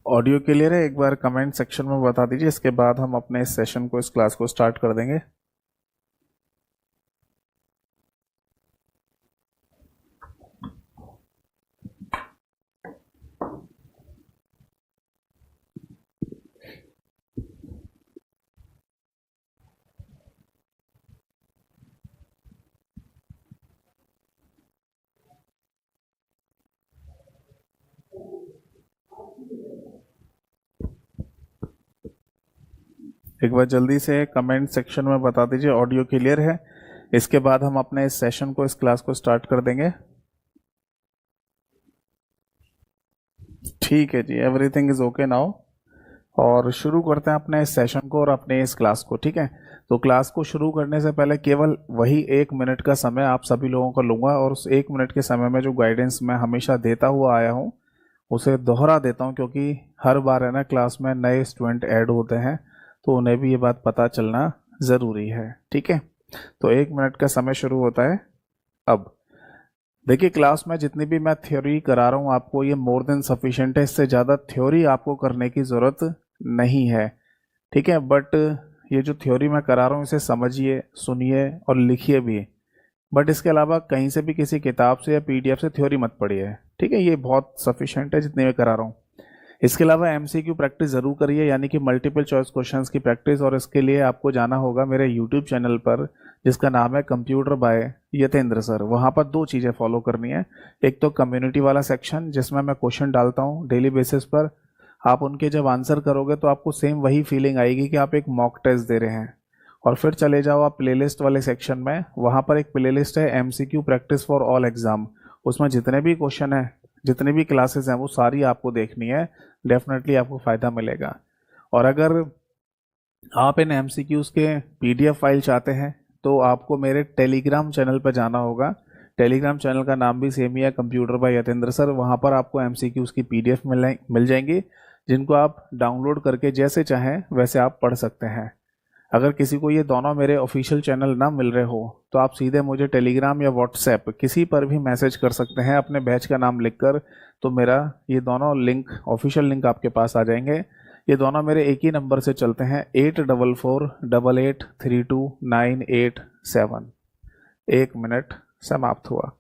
Audio clear है? एक बार comment section में बता दीजिए, इसके बाद हम अपने इस सेशन को, इस क्लास को स्टार्ट कर देंगे। एक बार जल्दी से कमेंट सेक्शन में बता दीजिए ऑडियो क्लियर है। इसके बाद हम अपने इस सेशन को, इस क्लास को स्टार्ट कर देंगे। ठीक है जी, एवरीथिंग इज ओके नाउ। और शुरू करते हैं अपने इस सेशन को और अपने इस क्लास को। ठीक है, तो क्लास को शुरू करने से पहले केवल वही 1 मिनट का समय आप सभी लोगों को लूंगा, और उस 1 मिनट के समय में जो गाइडेंस मैं हमेशा देता हुआ आया हूँ उसे दोहरा देता हूँ, क्योंकि हर बार है ना क्लास में नए स्टूडेंट ऐड होते हैं, तो उन्हें भी ये बात पता चलना ज़रूरी है। ठीक है, तो 1 मिनट का समय शुरू होता है अब। देखिए, क्लास में जितनी भी मैं थ्योरी करा रहा हूँ आपको, ये मोर देन सफिशिएंट है। इससे ज़्यादा थ्योरी आपको करने की ज़रूरत नहीं है। ठीक है, बट ये जो थ्योरी मैं करा रहा हूँ इसे समझिए, सुनिए और लिखिए भी। बट इसके अलावा कहीं से भी किसी किताब से या पीडीएफ से थ्योरी मत पढ़िए। ठीक है, ये बहुत सफिशिएंट है जितने मैं करा रहा हूँ। इसके अलावा एमसीक्यू प्रैक्टिस ज़रूर करिए, यानी कि मल्टीपल चॉइस क्वेश्चंस की प्रैक्टिस। और इसके लिए आपको जाना होगा मेरे यूट्यूब चैनल पर, जिसका नाम है कंप्यूटर बाय यतेंद्र सर। वहाँ पर 2 चीज़ें फॉलो करनी है। एक तो कम्युनिटी वाला सेक्शन, जिसमें मैं क्वेश्चन डालता हूँ डेली बेसिस पर। आप उनके जब आंसर करोगे तो आपको सेम वही फीलिंग आएगी कि आप एक मॉक टेस्ट दे रहे हैं। और फिर चले जाओ आप प्लेलिस्ट वाले सेक्शन में, वहाँ पर एक प्लेलिस्ट है MCQ practice for all exam. उसमें जितने भी क्वेश्चन हैं, जितनी भी क्लासेस हैं, वो सारी आपको देखनी है। डेफिनेटली आपको फ़ायदा मिलेगा। और अगर आप इन एमसीक्यूज़ के पीडीएफ फाइल चाहते हैं तो आपको मेरे टेलीग्राम चैनल पर जाना होगा। टेलीग्राम चैनल का नाम भी सेम ही है, कंप्यूटर बाय यतेंद्र सर। वहाँ पर आपको एमसीक्यूज़ की पीडीएफ मिल जाएंगी, जिनको आप डाउनलोड करके जैसे चाहें वैसे आप पढ़ सकते हैं। अगर किसी को ये दोनों मेरे ऑफिशियल चैनल ना मिल रहे हो तो आप सीधे मुझे टेलीग्राम या व्हाट्सएप किसी पर भी मैसेज कर सकते हैं अपने बैच का नाम लिखकर। तो मेरा ये दोनों लिंक, ऑफिशियल लिंक आपके पास आ जाएंगे। ये दोनों मेरे एक ही नंबर से चलते हैं, 8448832987। 1 मिनट समाप्त हुआ।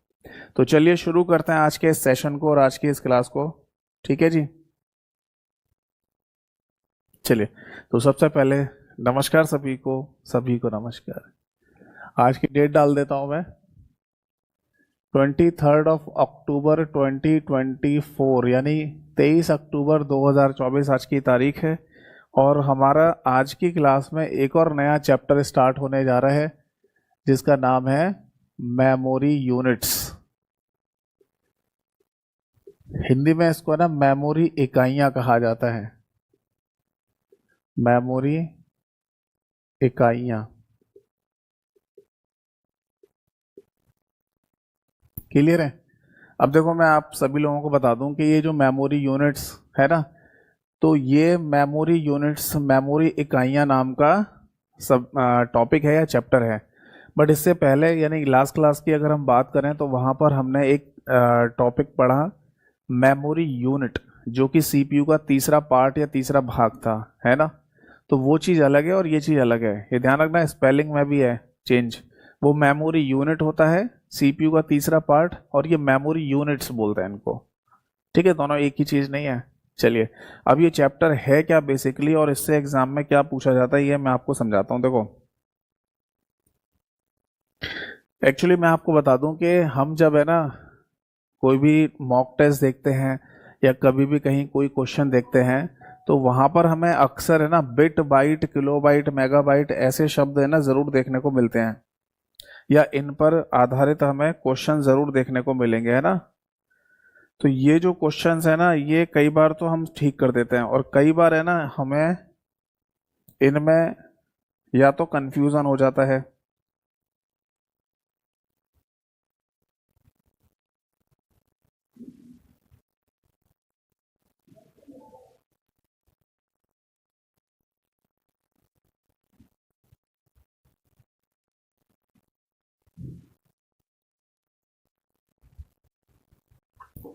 तो चलिए शुरू करते हैं आज के इस सेशन को और आज की इस क्लास को। ठीक है जी, चलिए। तो सबसे पहले नमस्कार सभी को, सभी को नमस्कार। आज की डेट डाल देता हूं मैं, 23 अक्टूबर 2024, यानी 23 अक्टूबर 2024 आज की तारीख है। और हमारा आज की क्लास में एक और नया चैप्टर स्टार्ट होने जा रहा है, जिसका नाम है मेमोरी यूनिट्स। हिंदी में इसको ना मेमोरी इकाइयां कहा जाता है। मेमोरी इकाइयां, क्लियर है? अब देखो, मैं आप सभी लोगों को बता दूं कि ये जो मेमोरी यूनिट्स है ना, तो ये मेमोरी यूनिट्स, मेमोरी इकाइयां नाम का सब टॉपिक है या चैप्टर है। बट इससे पहले, यानी लास्ट क्लास की अगर हम बात करें, तो वहाँ पर हमने एक टॉपिक पढ़ा, मेमोरी यूनिट, जो कि सीपीयू का तीसरा पार्ट या तीसरा भाग था, है ना। तो वो चीज़ अलग है और ये चीज़ अलग है, ये ध्यान रखना। स्पेलिंग में भी है चेंज। वो मेमोरी यूनिट होता है सीपीयू का तीसरा पार्ट, और ये मेमोरी यूनिट्स बोलते हैं इनको। ठीक है, दोनों एक ही चीज़ नहीं है। चलिए, अब ये चैप्टर है क्या बेसिकली, और इससे एग्जाम में क्या पूछा जाता है, ये मैं आपको समझाता हूँ। देखो, एक्चुअली मैं आपको बता दूं कि हम जब है ना कोई भी मॉक टेस्ट देखते हैं या कभी भी कहीं कोई क्वेश्चन देखते हैं, तो वहां पर हमें अक्सर है ना बिट बाइट, किलोबाइट, मेगाबाइट ऐसे शब्द है ना जरूर देखने को मिलते हैं, या इन पर आधारित हमें क्वेश्चन जरूर देखने को मिलेंगे, है ना। तो ये जो क्वेश्चंस है ना, ये कई बार तो हम ठीक कर देते हैं, और कई बार है ना हमें इनमें या तो कंफ्यूजन हो जाता है।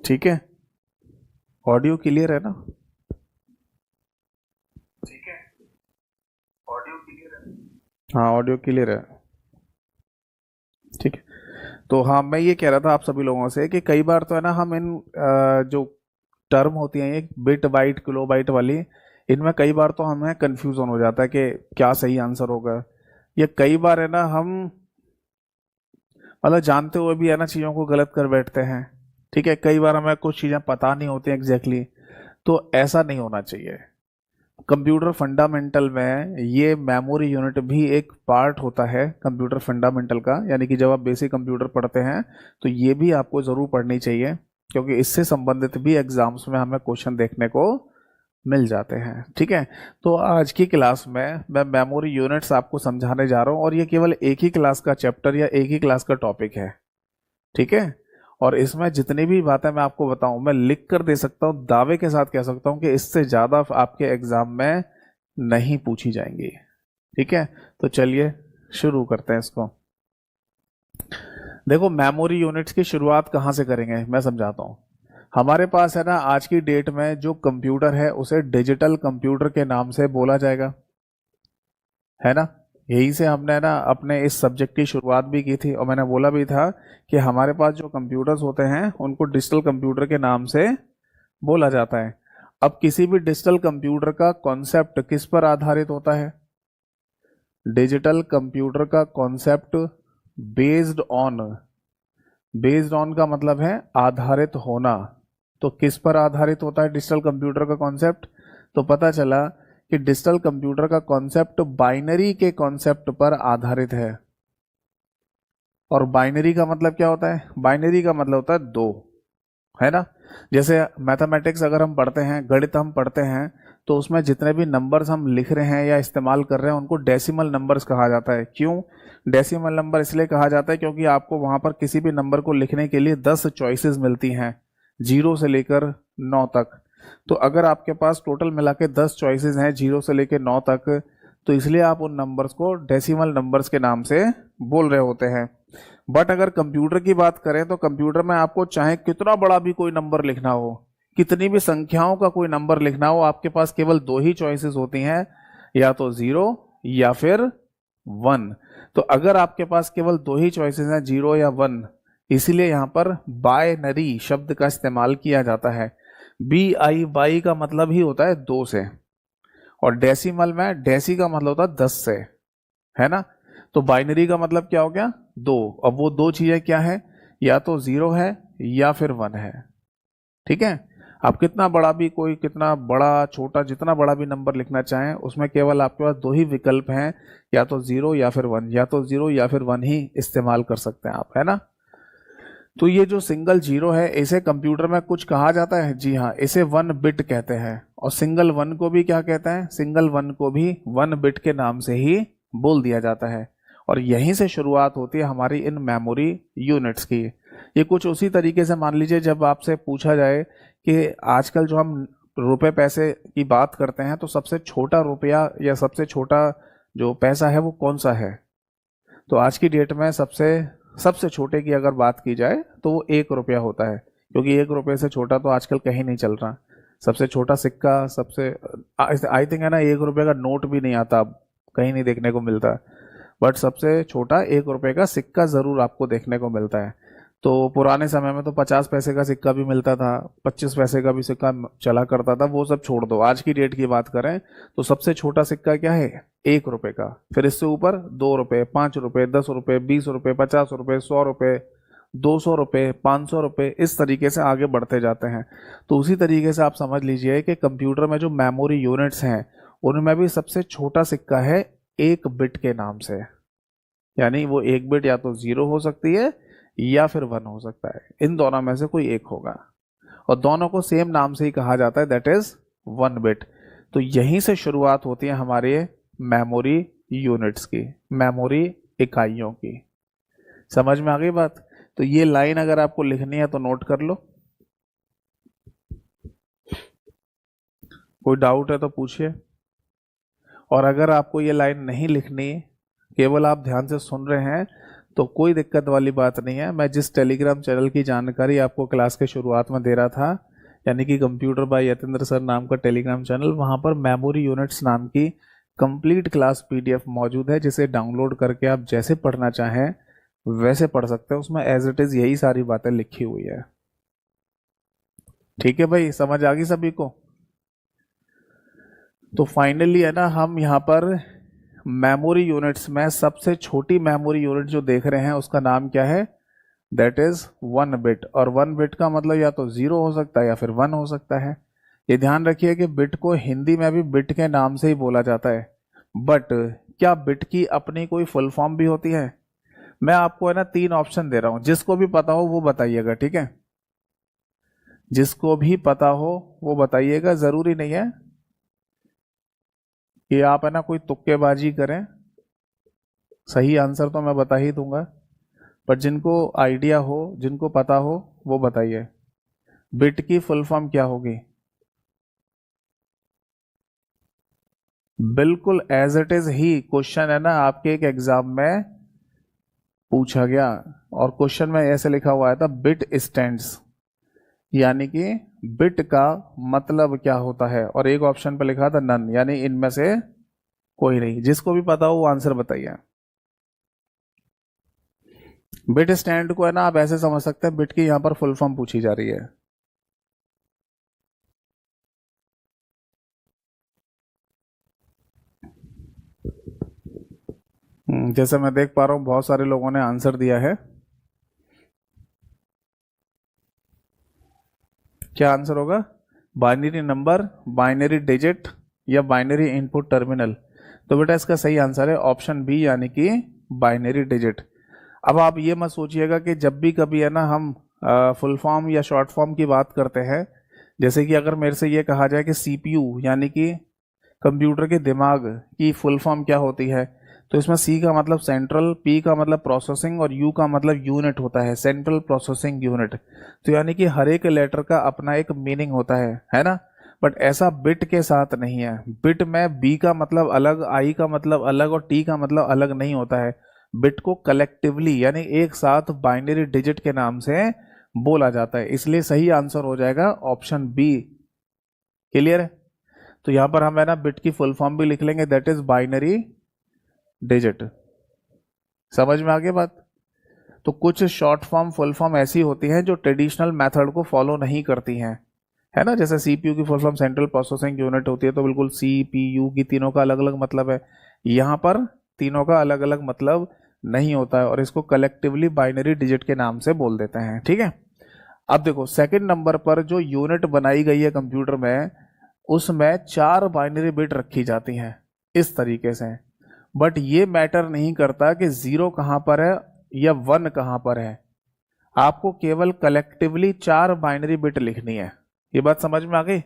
ठीक है, ऑडियो क्लियर है ना? हाँ, ऑडियो क्लियर है। ठीक है। तो हाँ, मैं ये कह रहा था आप सभी लोगों से कि कई बार तो है ना, हम इन जो टर्म होती हैं ये बिट बाइट किलो बाइट वाली, इनमें कई बार तो हमें कंफ्यूजन हो जाता है कि क्या सही आंसर होगा। ये कई बार है ना, हम मतलब जानते हुए भी है ना चीज़ों को गलत कर बैठते हैं। ठीक है, कई बार हमें कुछ चीज़ें पता नहीं होती एग्जैक्टली। तो ऐसा नहीं होना चाहिए। कंप्यूटर फंडामेंटल में ये मेमोरी यूनिट भी एक पार्ट होता है कंप्यूटर फंडामेंटल का, यानी कि जब आप बेसिक कंप्यूटर पढ़ते हैं तो ये भी आपको ज़रूर पढ़नी चाहिए, क्योंकि इससे संबंधित भी एग्जाम्स में हमें क्वेश्चन देखने को मिल जाते हैं। ठीक है। तो आज की क्लास में मैं मेमोरी यूनिट्स आपको समझाने जा रहा हूँ, और ये केवल एक ही क्लास का चैप्टर या एक ही क्लास का टॉपिक है। ठीक है। और इसमें जितनी भी बातें मैं आपको बताऊं, मैं लिख कर दे सकता हूं, दावे के साथ कह सकता हूं कि इससे ज्यादा आपके एग्जाम में नहीं पूछी जाएंगी। ठीक है। तो चलिए शुरू करते हैं इसको। देखो, मेमोरी यूनिट्स की शुरुआत कहाँ से करेंगे मैं समझाता हूँ। हमारे पास है ना, आज की डेट में जो कंप्यूटर है उसे डिजिटल कंप्यूटर के नाम से बोला जाएगा, है ना। यही से हमने ना अपने इस सब्जेक्ट की शुरुआत भी की थी, और मैंने बोला भी था कि हमारे पास जो कंप्यूटर्स होते हैं उनको डिजिटल कंप्यूटर के नाम से बोला जाता है। अब किसी भी डिजिटल कंप्यूटर का कॉन्सेप्ट किस पर आधारित होता है? डिजिटल कंप्यूटर का concept based on, based on का मतलब है आधारित होना। तो किस पर आधारित होता है डिजिटल कंप्यूटर का कॉन्सेप्ट? तो पता चला कि डिजिटल कंप्यूटर का कॉन्सेप्ट बाइनरी के कॉन्सेप्ट पर आधारित है। और बाइनरी का मतलब क्या होता है? बाइनरी का मतलब होता है दो, है ना। जैसे मैथमेटिक्स अगर हम पढ़ते हैं, गणित हम पढ़ते हैं, तो उसमें जितने भी नंबर्स हम लिख रहे हैं या इस्तेमाल कर रहे हैं उनको डेसिमल नंबर्स कहा जाता है। क्यों डेसिमल नंबर इसलिए कहा जाता है? क्योंकि आपको वहां पर किसी भी नंबर को लिखने के लिए 10 चॉइसेस मिलती हैं, 0 से लेकर 9 तक। तो अगर आपके पास टोटल मिला के 10 चॉइसेस हैं 0 से लेकर 9 तक, तो इसलिए आप उन नंबर्स को डेसिमल नंबर्स के नाम से बोल रहे होते हैं। बट अगर कंप्यूटर की बात करें तो कंप्यूटर में आपको चाहे कितना बड़ा भी कोई नंबर लिखना हो, कितनी भी संख्याओं का कोई नंबर लिखना हो, आपके पास केवल दो ही चॉइसेस होती हैं, या तो 0 या फिर 1। तो अगर आपके पास केवल दो ही चॉइसेस हैं, 0 या 1, इसीलिए यहां पर बायनरी शब्द का इस्तेमाल किया जाता है। BI का मतलब ही होता है दो से, और डेसिमल में डेसी का मतलब होता है 10 से, है ना। तो बाइनरी का मतलब क्या हो गया? दो। अब वो दो चीजें क्या है? या तो 0 है या फिर 1 है। ठीक है। आप कितना बड़ा भी, कोई कितना बड़ा छोटा जितना बड़ा भी नंबर लिखना चाहें, उसमें केवल आपके पास दो ही विकल्प हैं, या तो 0 या फिर 1, या तो 0 या फिर 1 ही इस्तेमाल कर सकते हैं आप, है ना। तो ये जो सिंगल 0 है, इसे कंप्यूटर में कुछ कहा जाता है? जी हाँ, इसे 1 बिट कहते हैं। और सिंगल 1 को भी क्या कहते हैं? सिंगल 1 को भी 1 बिट के नाम से ही बोल दिया जाता है। और यहीं से शुरुआत होती है हमारी इन मेमोरी यूनिट्स की। ये कुछ उसी तरीके से मान लीजिए, जब आपसे पूछा जाए कि आजकल जो हम रुपए पैसे की बात करते हैं, तो सबसे छोटा रुपया या सबसे छोटा जो पैसा है वो कौन सा है? तो आज की डेट में सबसे सबसे छोटे की अगर बात की जाए तो वो 1 रुपया होता है, क्योंकि 1 रुपये से छोटा तो आजकल कहीं नहीं चल रहा। सबसे छोटा सिक्का, सबसे आई थिंक है ना, 1 रुपये का नोट भी नहीं आता अब, कहीं नहीं देखने को मिलता। बट सबसे छोटा 1 रुपये का सिक्का जरूर आपको देखने को मिलता है। तो पुराने समय में तो 50 पैसे का सिक्का भी मिलता था, 25 पैसे का भी सिक्का चला करता था, वो सब छोड़ दो। आज की डेट की बात करें तो सबसे छोटा सिक्का क्या है? 1 रुपये का। फिर इससे ऊपर 2 रुपये, 5 रुपये, 10 रुपये, 20 रुपये, 50 रुपये, 100 रुपये, 200 रुपये, 500 रुपये, इस तरीके से आगे बढ़ते जाते हैं। तो उसी तरीके से आप समझ लीजिए कि कंप्यूटर में जो मेमोरी यूनिट्स हैं उनमें भी सबसे छोटा सिक्का है 1 बिट के नाम से। यानी वो 1 बिट या तो 0 हो सकती है या फिर 1 हो सकता है, इन दोनों में से कोई एक होगा। और दोनों को सेम नाम से ही कहा जाता है, दैट इज 1 बिट। तो यहीं से शुरुआत होती है हमारे मेमोरी यूनिट्स की, मेमोरी इकाइयों की। समझ में आ गई बात? तो ये लाइन अगर आपको लिखनी है तो नोट कर लो, कोई डाउट है तो पूछिए। और अगर आपको ये लाइन नहीं लिखनी, केवल आप ध्यान से सुन रहे हैं, तो कोई दिक्कत वाली बात नहीं है। मैं जिस टेलीग्राम चैनल की जानकारी आपको क्लास के शुरुआत में दे रहा था, यानी कि कंप्यूटर बाय यतेंद्र सर नाम का टेलीग्राम चैनल, वहाँ पर मेमोरी यूनिट्स नाम की कंप्लीट क्लास पीडीएफ मौजूद है, जिसे डाउनलोड करके आप जैसे पढ़ना चाहें वैसे पढ़ सकते हैं। उसमें एज इट इज यही सारी बातें लिखी हुई है। ठीक है भाई, समझ आ गई सभी को? तो फाइनली है ना, हम यहाँ पर मेमोरी यूनिट्स में सबसे छोटी मेमोरी यूनिट जो देख रहे हैं उसका नाम क्या है? That is 1 bit. और 1 बिट का मतलब या तो 0 हो सकता है या फिर 1 हो सकता है। ये ध्यान रखिए कि बिट को हिंदी में भी बिट के नाम से ही बोला जाता है, बट क्या बिट की अपनी कोई फुल फॉर्म भी होती है? मैं आपको है ना 3 ऑप्शन दे रहा हूं, जिसको भी पता हो वो बताइएगा, ठीक है? जिसको भी पता हो वो बताइएगा, जरूरी नहीं है कि आप है ना कोई तुक्केबाजी करें। सही आंसर तो मैं बता ही दूंगा, पर जिनको आइडिया हो, जिनको पता हो वो बताइए। बिट की फुल फॉर्म क्या होगी? बिल्कुल एज इट इज ही क्वेश्चन है ना आपके एक एग्जाम में पूछा गया, और क्वेश्चन में ऐसे लिखा हुआ था बिट स्टैंड्स, यानी कि बिट का मतलब क्या होता है, और एक ऑप्शन पे लिखा था नन, यानी इनमें से कोई नहीं। जिसको भी पता हो वो आंसर बताइए। बिट स्टैंड को है ना आप ऐसे समझ सकते हैं, बिट की यहां पर फुल फॉर्म पूछी जा रही है। जैसे मैं देख पा रहा हूं बहुत सारे लोगों ने आंसर दिया है। क्या आंसर होगा? बाइनरी नंबर, बाइनरी डिजिट, या बाइनरी इनपुट टर्मिनल? तो बेटा इसका सही आंसर है ऑप्शन बी, यानी कि बाइनरी डिजिट। अब आप ये मत सोचिएगा कि जब भी कभी है ना हम फुल फॉर्म या शॉर्ट फॉर्म की बात करते हैं, जैसे कि अगर मेरे से ये कहा जाए कि सीपीयू यानी कि कंप्यूटर के दिमाग की फुल फॉर्म क्या होती है, तो इसमें सी का मतलब सेंट्रल, पी का मतलब प्रोसेसिंग, और यू का मतलब यूनिट होता है, सेंट्रल प्रोसेसिंग यूनिट। तो यानी कि हर एक लेटर का अपना एक मीनिंग होता है ना? बट ऐसा बिट के साथ नहीं है। बिट में बी का मतलब अलग, आई का मतलब अलग, और टी का मतलब अलग नहीं होता है। बिट को कलेक्टिवली यानी एक साथ बाइनरी डिजिट के नाम से बोला जाता है, इसलिए सही आंसर हो जाएगा ऑप्शन बी। क्लियर है? तो यहां पर हम है ना बिट की फुल फॉर्म भी लिख लेंगे, दैट इज बाइनरी डिजिट। समझ में आ गई बात? तो कुछ शॉर्ट फॉर्म फुल फॉर्म ऐसी होती हैं जो ट्रेडिशनल मेथड को फॉलो नहीं करती हैं, है ना? जैसे सीपीयू की full form central processing unit होती है, तो बिल्कुल सीपीयू की तीनों का अलग अलग मतलब है। यहाँ पर तीनों का अलग अलग मतलब नहीं होता है, और इसको कलेक्टिवली बाइनरी डिजिट के नाम से बोल देते हैं, ठीक है? अब देखो सेकंड नंबर पर जो यूनिट बनाई गई है कंप्यूटर में, उसमें 4 बाइनरी बिट रखी जाती हैं इस तरीके से। बट ये मैटर नहीं करता कि 0 कहां पर है या 1 कहां पर है, आपको केवल कलेक्टिवली 4 बाइनरी बिट लिखनी है। ये बात समझ में आ गई?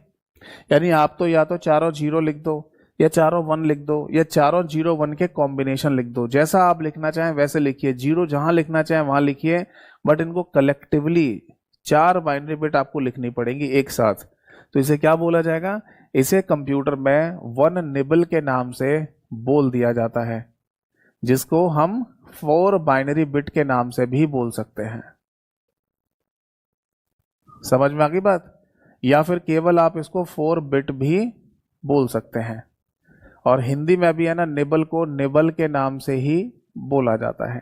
यानी आप तो या तो चारों 0 लिख दो, या चारों 1 लिख दो, या चारों 0 1 के कॉम्बिनेशन लिख दो, जैसा आप लिखना चाहें वैसे लिखिए, 0 जहां लिखना चाहें वहां लिखिए, बट इनको कलेक्टिवली 4 बाइनरी बिट आपको लिखनी पड़ेगी एक साथ। तो इसे क्या बोला जाएगा? इसे कंप्यूटर में 1 निबल के नाम से बोल दिया जाता है, जिसको हम 4 बाइनरी बिट के नाम से भी बोल सकते हैं। समझ में आ गई बात? या फिर केवल आप इसको 4 बिट भी बोल सकते हैं। और हिंदी में भी है ना निबल को निबल के नाम से ही बोला जाता है।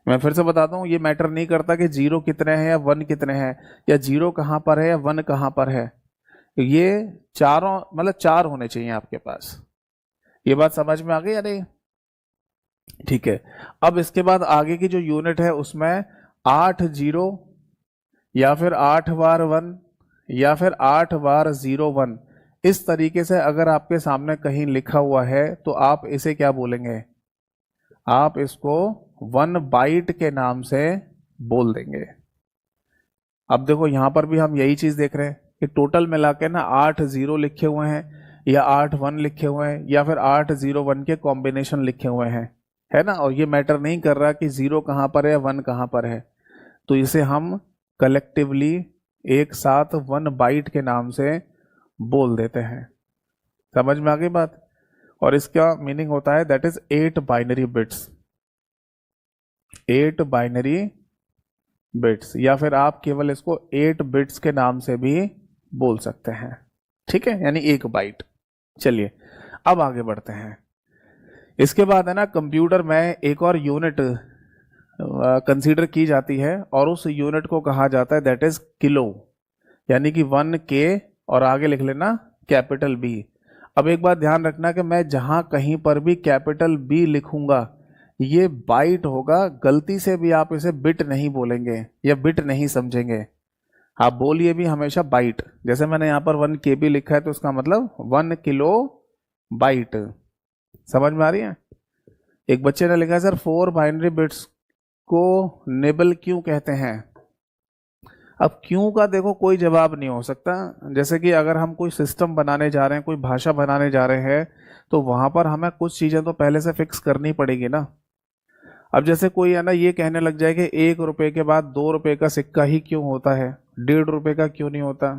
मैं फिर से बताता हूँ, ये मैटर नहीं करता कि 0 कितने हैं या 1 कितने हैं, या 0 कहां पर है या 1 कहां पर है। ये चारों मतलब 4 होने चाहिए आपके पास। ये बात समझ में आ गई या नहीं? ठीक है। अब इसके बाद आगे की जो यूनिट है उसमें 8 0, या फिर 8 बार 1, या फिर 8 बार 0 1, इस तरीके से अगर आपके सामने कहीं लिखा हुआ है तो आप इसे क्या बोलेंगे? आप इसको 1 बाइट के नाम से बोल देंगे। अब देखो यहां पर भी हम यही चीज देख रहे हैं कि टोटल मिला के ना 8 0 लिखे हुए हैं, या 8 1 लिखे हुए हैं, या फिर 8 0 1 के कॉम्बिनेशन लिखे हुए हैं, है ना? और ये मैटर नहीं कर रहा कि 0 कहां पर है या 1 कहां पर है। तो इसे हम कलेक्टिवली एक साथ 1 बाइट के नाम से बोल देते हैं। समझ में आ गई बात? और इसका मीनिंग होता है that is 8 binary bits, 8 binary bits, या फिर आप केवल इसको 8 बिट्स के नाम से भी बोल सकते हैं, ठीक है? यानी 1 बाइट। चलिए अब आगे बढ़ते हैं। इसके बाद है ना कंप्यूटर में एक और यूनिट कंसीडर की जाती है और उस यूनिट को कहा जाता है दैट इज किलो, यानी कि 1 K और आगे लिख लेना कैपिटल बी। अब एक बात ध्यान रखना कि मैं जहां कहीं पर भी कैपिटल बी लिखूंगा ये बाइट होगा, गलती से भी आप इसे बिट नहीं बोलेंगे या बिट नहीं समझेंगे, आप बोलिए भी हमेशा बाइट। जैसे मैंने यहाँ पर 1 KB लिखा है तो उसका मतलब 1 किलो बाइट। समझ में आ रही है? एक बच्चे ने लिखा है सर 4 बाइनरी बिट्स को निबल क्यों कहते हैं। अब क्यों का देखो कोई जवाब नहीं हो सकता। जैसे कि अगर हम कोई सिस्टम बनाने जा रहे हैं, कोई भाषा बनाने जा रहे हैं, तो वहां पर हमें कुछ चीजें तो पहले से फिक्स करनी पड़ेगी ना। अब जैसे कोई है ना ये कहने लग जाए कि 1 रुपए के बाद 2 रुपए का सिक्का ही क्यों होता है, 1.5 रुपए का क्यों नहीं होता,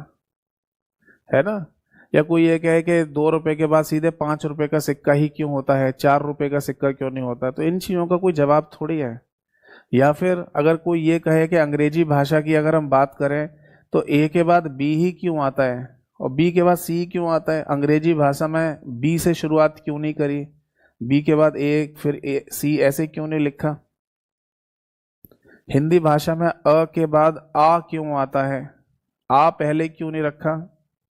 है ना। या कोई ये कहे कि 2 रुपए के बाद सीधे 5 रुपए का सिक्का ही क्यों होता है, 4 रुपए का सिक्का क्यों नहीं होता, तो इन चीजों का कोई जवाब थोड़ी है। या फिर अगर कोई ये कहे कि अंग्रेजी भाषा की अगर हम बात करें तो ए के बाद बी ही क्यों आता है और बी के बाद सी क्यों आता है, अंग्रेजी भाषा में बी से शुरुआत क्यों नहीं करी, बी के बाद ए फिर ए सी ऐसे क्यों नहीं लिखा। हिंदी भाषा में अ के बाद आ क्यों आता है, आ पहले क्यों नहीं रखा,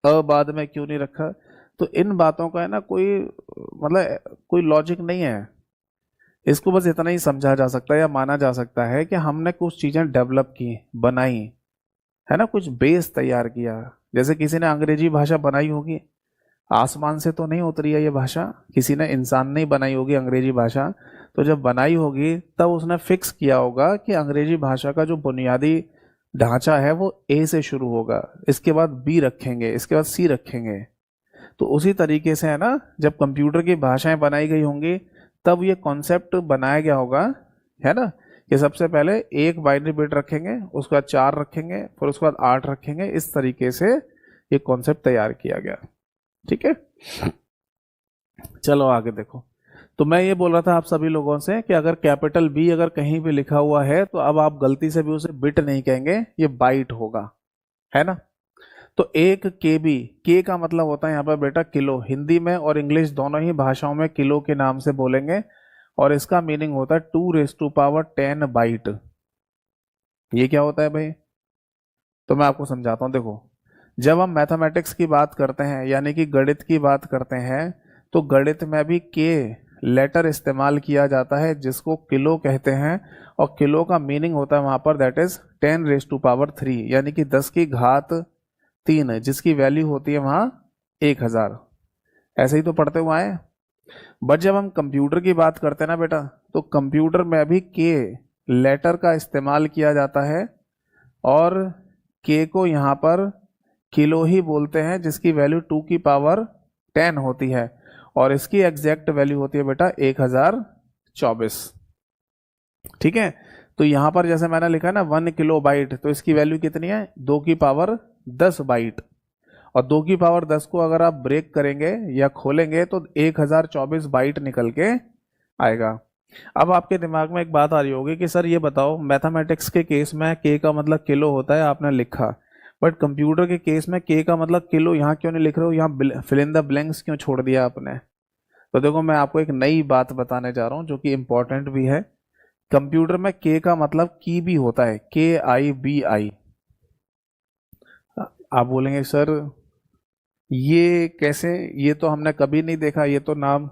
अ बाद में क्यों नहीं रखा। तो इन बातों का है ना कोई मतलब कोई लॉजिक नहीं है। इसको बस इतना ही समझा जा सकता है या माना जा सकता है कि हमने कुछ चीजें डेवलप की, बनाई, है ना, कुछ बेस तैयार किया। जैसे किसी ने अंग्रेजी भाषा बनाई होगी, आसमान से तो नहीं उतरी है ये भाषा, किसी ने इंसान ने ही बनाई होगी अंग्रेजी भाषा। तो जब बनाई होगी तब उसने फिक्स किया होगा कि अंग्रेजी भाषा का जो बुनियादी ढांचा है वो ए से शुरू होगा, इसके बाद बी रखेंगे, इसके बाद सी रखेंगे। तो उसी तरीके से है ना जब कंप्यूटर की भाषाएं बनाई गई होंगी तब ये कॉन्सेप्ट बनाया गया होगा, है ना, कि सबसे पहले एक बाइनरी बिट रखेंगे, उसके बाद 4 रखेंगे, फिर उसके बाद 8 रखेंगे। इस तरीके से ये कॉन्सेप्ट तैयार किया गया। ठीक है, चलो आगे देखो। तो मैं ये बोल रहा था आप सभी लोगों से कि अगर कैपिटल बी अगर कहीं भी लिखा हुआ है तो अब आप गलती से भी उसे बिट नहीं कहेंगे, ये बाइट होगा, है ना। तो 1 KB, के का मतलब होता है यहाँ पर बेटा किलो, हिंदी में और इंग्लिश दोनों ही भाषाओं में किलो के नाम से बोलेंगे और इसका मीनिंग होता है 2 raised to power 10 बाइट। ये क्या होता है भाई, तो मैं आपको समझाता हूँ। देखो जब हम मैथमेटिक्स की बात करते हैं यानी कि गणित की बात करते हैं तो गणित में भी के लेटर इस्तेमाल किया जाता है जिसको किलो कहते हैं और किलो का मीनिंग होता है वहां पर that is 10 raised to power 3 यानी कि 10 की घात 3 जिसकी वैल्यू होती है वहां 1000। ऐसे ही तो पढ़ते हुए आए। बट जब हम कंप्यूटर की बात करते हैं ना बेटा तो कंप्यूटर में भी के लेटर का इस्तेमाल किया जाता है और के को यहाँ पर किलो ही बोलते हैं जिसकी वैल्यू 2 की पावर 10 होती है और इसकी एग्जैक्ट वैल्यू होती है बेटा 1024। ठीक है, तो यहां पर जैसे मैंने लिखा है ना 1 किलो बाइट, तो इसकी वैल्यू कितनी है 2 की पावर 10 बाइट और 2 की पावर 10 को अगर आप ब्रेक करेंगे या खोलेंगे तो 1024 बाइट निकल के आएगा। अब आपके दिमाग में एक बात आ रही होगी कि सर ये बताओ मैथमेटिक्स के केस में के का मतलब किलो होता है, आपने लिखा, बट कंप्यूटर के केस में के का मतलब किलो यहाँ क्यों नहीं लिख रहे हो, यहाँ फिल इन द ब्लैंक्स क्यों छोड़ दिया आपने। तो देखो मैं आपको एक नई बात बताने जा रहा हूँ जो कि इंपॉर्टेंट भी है। कंप्यूटर में के का मतलब की भी होता है, KIBI। आप बोलेंगे सर ये कैसे, ये तो हमने कभी नहीं देखा, ये तो नाम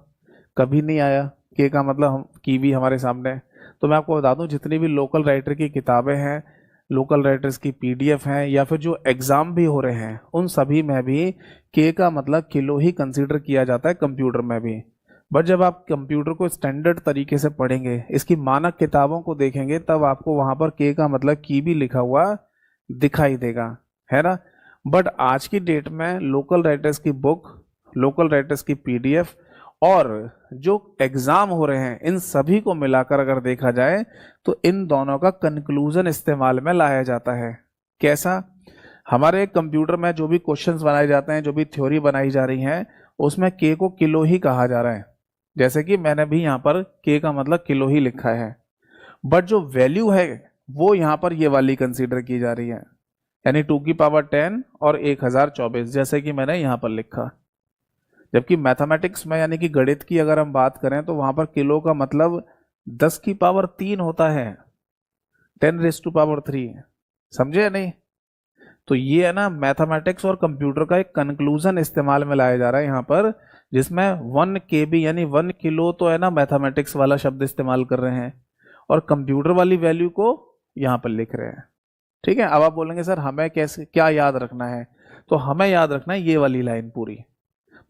कभी नहीं आया, के का मतलब हम की भी हमारे सामने है। तो मैं आपको बता दूं जितनी भी लोकल राइटर की किताबें हैं, लोकल राइटर्स की PDF हैं या फिर जो एग्जाम भी हो रहे हैं उन सभी में भी के का मतलब किलो ही कंसीडर किया जाता है, कंप्यूटर में भी। बट जब आप कंप्यूटर को स्टैंडर्ड तरीके से पढ़ेंगे, इसकी मानक किताबों को देखेंगे, तब आपको वहां पर के का मतलब की भी लिखा हुआ दिखाई देगा, है ना। बट आज की डेट में लोकल राइटर्स की बुक, लोकल राइटर्स की PDF और जो एग्जाम हो रहे हैं इन सभी को मिलाकर अगर देखा जाए तो इन दोनों का कंक्लूजन इस्तेमाल में लाया जाता है। कैसा, हमारे कंप्यूटर में जो भी क्वेश्चंस बनाए जाते हैं, जो भी थ्योरी बनाई जा रही है, उसमें के को किलो ही कहा जा रहा है। जैसे कि मैंने भी यहाँ पर के का मतलब किलो ही लिखा है, बट जो वैल्यू है वो यहाँ पर ये वाली कंसीडर की जा रही है, यानी 2 की पावर 10 और 1024, जैसे कि मैंने यहाँ पर लिखा। जबकि मैथमेटिक्स में यानी कि गणित की अगर हम बात करें तो वहां पर किलो का मतलब 10⁻³ होता है, 10⁻³ समझे या नहीं। तो ये है ना मैथमेटिक्स और कंप्यूटर का एक कंक्लूजन इस्तेमाल में लाया जा रहा है यहाँ पर, जिसमें 1 KB यानी 1 किलो तो है ना मैथमेटिक्स वाला शब्द इस्तेमाल कर रहे हैं और कंप्यूटर वाली वैल्यू को यहाँ पर लिख रहे हैं। ठीक है, अब आप बोलेंगे सर हमें कैसे क्या याद रखना है, तो हमें याद रखना है ये वाली लाइन पूरी,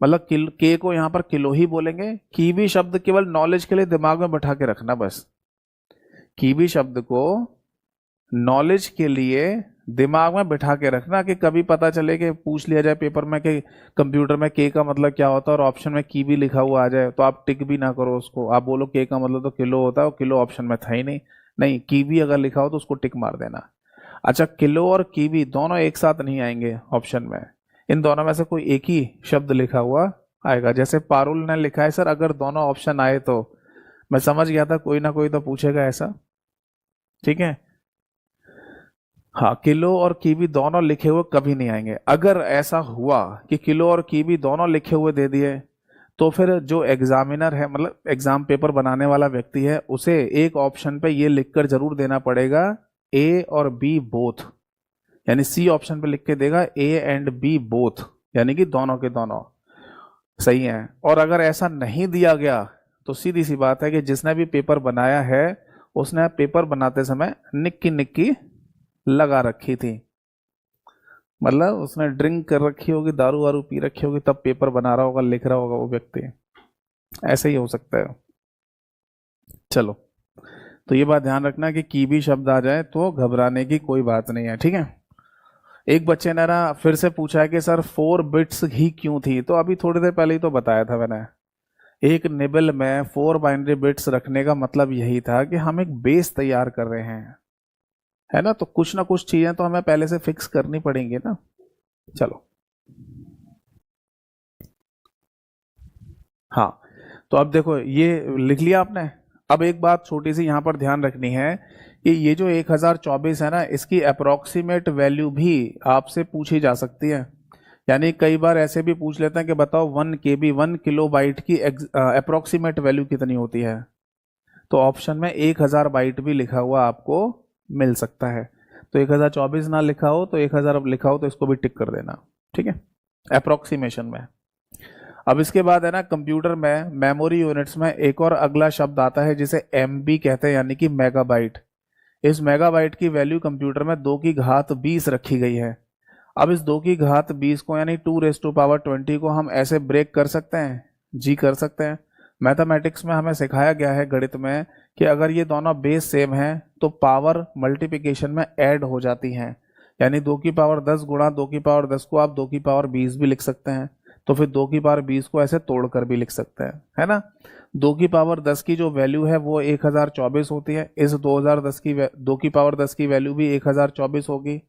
मतलब के को यहाँ पर किलो ही बोलेंगे, की भी शब्द केवल नॉलेज के लिए दिमाग में बैठा के रखना बस, की भी शब्द को नॉलेज के लिए दिमाग में बिठा के रखना कि कभी पता चले कि पूछ लिया जाए पेपर में कि कंप्यूटर में के का मतलब क्या होता है और ऑप्शन में की भी लिखा हुआ आ जाए तो आप टिक भी ना करो उसको, आप बोलो के का मतलब तो किलो होता है और किलो ऑप्शन में था ही नहीं, नहीं की भी अगर लिखा हो तो उसको टिक मार देना। अच्छा, किलो और की भी दोनों एक साथ नहीं आएंगे ऑप्शन में, इन दोनों में से कोई एक ही शब्द लिखा हुआ आएगा। जैसे पारुल ने लिखा है सर अगर दोनों ऑप्शन आए तो, मैं समझ गया था कोई ना कोई तो पूछेगा ऐसा, ठीक है। हाँ, किलो और कीवी दोनों लिखे हुए कभी नहीं आएंगे। अगर ऐसा हुआ कि किलो और कीवी दोनों लिखे हुए दे दिए तो फिर जो एग्जामिनर है मतलब एग्जाम पेपर बनाने वाला व्यक्ति है उसे एक ऑप्शन पे ये लिखकर जरूर देना पड़ेगा ए और बी बोथ, यानी सी ऑप्शन पे लिख के देगा ए एंड बी बोथ, यानी कि दोनों के दोनों सही है। और अगर ऐसा नहीं दिया गया तो सीधी सी बात है कि जिसने भी पेपर बनाया है उसने पेपर बनाते समय निक्की निक्की लगा रखी थी, मतलब उसने ड्रिंक कर रखी होगी, दारू वारू पी रखी होगी, तब पेपर बना रहा होगा, लिख रहा होगा वो व्यक्ति, ऐसे ही हो सकता है। चलो, तो ये बात ध्यान रखना कि की भी शब्द आ जाए तो घबराने की कोई बात नहीं है, ठीक है। एक बच्चे ने ना फिर से पूछा है कि सर 4 बिट्स ही क्यों थी, तो अभी थोड़ी देर पहले ही तो बताया था मैंने, एक निबल में 4 बाइनरी बिट्स रखने का मतलब यही था कि हम एक बेस तैयार कर रहे हैं, है ना, तो कुछ ना कुछ चीजें तो हमें पहले से फिक्स करनी पड़ेंगी ना। चलो, हाँ, तो अब देखो ये लिख लिया आपने। अब एक बात छोटी सी यहाँ पर ध्यान रखनी है कि ये जो 1024 है ना, इसकी अप्रोक्सीमेट वैल्यू भी आपसे पूछी जा सकती है, यानी कई बार ऐसे भी पूछ लेते हैं कि बताओ 1 KB 1 किलोबाइट की अप्रोक्सीमेट वैल्यू कितनी होती है, तो ऑप्शन में 1000 बाइट भी लिखा हुआ आपको मिल सकता है। तो 1024 ना लिखा हो तो 1000 लिखा हो तो इसको भी टिक कर देना, ठीक है, अप्रोक्सीमेशन में। अब इसके बाद है ना कंप्यूटर में मेमोरी यूनिट्स में एक और अगला शब्द आता है जिसे MB कहते हैं, यानी कि मेगाबाइट। इस मेगाबाइट की वैल्यू कंप्यूटर में 2 की घात 20 रखी गई है। अब इस 2 की घात 20 को यानी 2⁻20 को हम ऐसे ब्रेक कर सकते हैं, जी कर सकते हैं। मैथमेटिक्स में हमें सिखाया गया है गणित में कि अगर ये दोनों बेस सेम हैं तो पावर मल्टीप्लिकेशन में ऐड हो जाती हैं, यानी 2 की पावर 10 गुणा 2 की पावर 10 को आप 2 की पावर 20 भी लिख सकते हैं, तो फिर 2 की पावर 20 को ऐसे तोड़कर भी लिख सकते हैं, है ना। 2 की पावर 10 की जो वैल्यू है वो 1024 होती है, इस 2 की पावर 10 की वैल्यू भी 1024 होगी,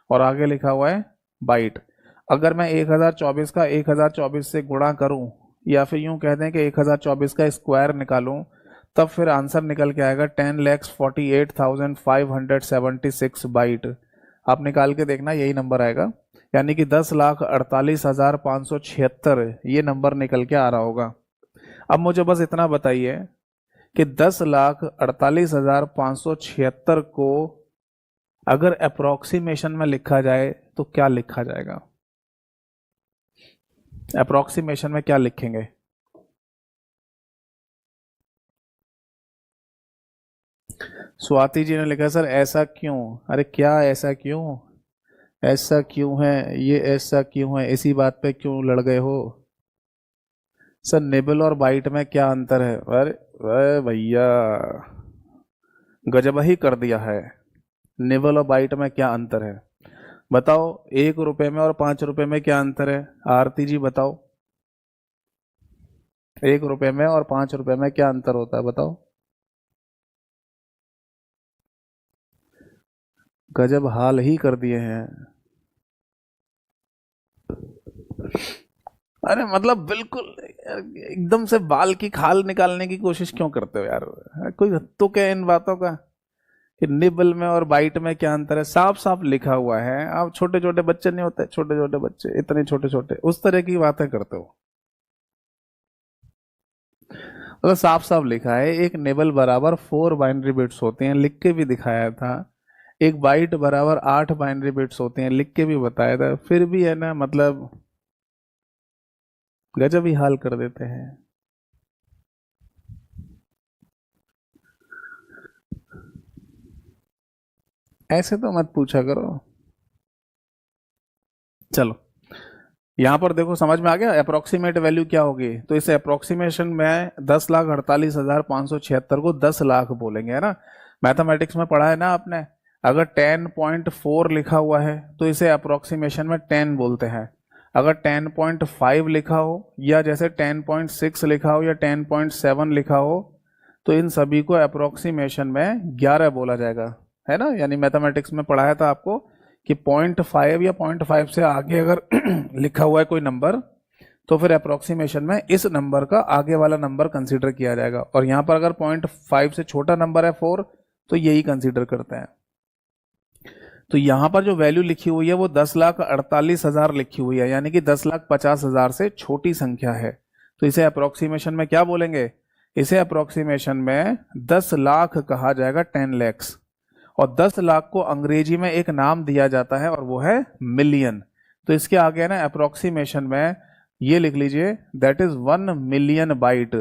और आगे लिखा हुआ है बाइट। अगर मैं 1024 का 1024 से गुणा करूं या फिर यूं कह दें कि 1024 का स्क्वायर निकालूं, तब फिर आंसर निकल के आएगा 10,48,576 बाइट। आप निकाल के देखना यही नंबर आएगा, यानी कि 10,48,576 ये नंबर निकल के आ रहा होगा। अब मुझे बस इतना बताइए कि 10,48,576 को अगर अप्रोक्सीमेशन में लिखा जाए तो क्या लिखा जाएगा, अप्रोक्सीमेशन में क्या लिखेंगे। स्वाति जी ने लिखा सर ऐसा क्यों, अरे क्या ऐसा क्यों, ऐसा क्यों है, ये ऐसा क्यों है, इसी बात पे क्यों लड़ गए हो। सर निबल और बाइट में क्या अंतर है, अरे अरे भैया गजब ही कर दिया है, निबल और बाइट में क्या अंतर है बताओ, 1 रुपए में और 5 रुपए में क्या अंतर है, आरती जी बताओ, 1 रुपए में और 5 रुपए में क्या अंतर होता है बताओ। गजब हाल ही कर दिए हैं, अरे मतलब बिल्कुल एकदम से बाल की खाल निकालने की कोशिश क्यों करते हो यार, कोई तो क्या इन बातों का कि निबल में और बाइट में क्या अंतर है, साफ साफ लिखा हुआ है। आप छोटे छोटे बच्चे नहीं होते, छोटे छोटे बच्चे इतने छोटे छोटे, उस तरह की बातें करते हो। मतलब साफ साफ लिखा है, एक निबल बराबर 4 बाइनरी बिट्स होते हैं, लिख के भी दिखाया था। एक बाइट बराबर 8 बाइनरी बिट्स होते हैं, लिख के भी बताया था, फिर भी है ना, मतलब गजब ही हाल कर देते हैं। ऐसे तो मत पूछा करो। चलो, यहां पर देखो समझ में आ गया अप्रोक्सीमेट वैल्यू क्या होगी। तो इस अप्रोक्सीमेशन में 10,48,576 को 10 लाख बोलेंगे, है ना। मैथमेटिक्स में पढ़ा है ना आपने, अगर 10.4 लिखा हुआ है तो इसे अप्रोक्सीमेशन में 10 बोलते हैं। अगर 10.5 लिखा हो, या जैसे 10.6 लिखा हो, या 10.7 लिखा हो, तो इन सभी को अप्रोक्सीमेशन में 11 बोला जाएगा, है ना। यानी मैथमेटिक्स में पढ़ाया था आपको कि 0.5 या 0.5 से आगे अगर लिखा हुआ है कोई नंबर, तो फिर अप्रोक्सीमेशन में इस नंबर का आगे वाला नंबर कंसीडर किया जाएगा। और यहां पर अगर 0.5 से छोटा नंबर है 4, तो यही कंसीडर करते हैं। तो यहां पर जो वैल्यू लिखी हुई है वो 10,48,000 लिखी हुई है, यानी कि 10,50,000 से छोटी संख्या है। तो इसे अप्रोक्सीमेशन में क्या बोलेंगे? इसे अप्रोक्सीमेशन में 10 लाख कहा जाएगा, 10 लैक्स। और 10 लाख को अंग्रेजी में एक नाम दिया जाता है और वो है मिलियन। तो इसके आगे है ना अप्रोक्सीमेशन में ये लिख लीजिए, दैट इज 1 मिलियन बाइट।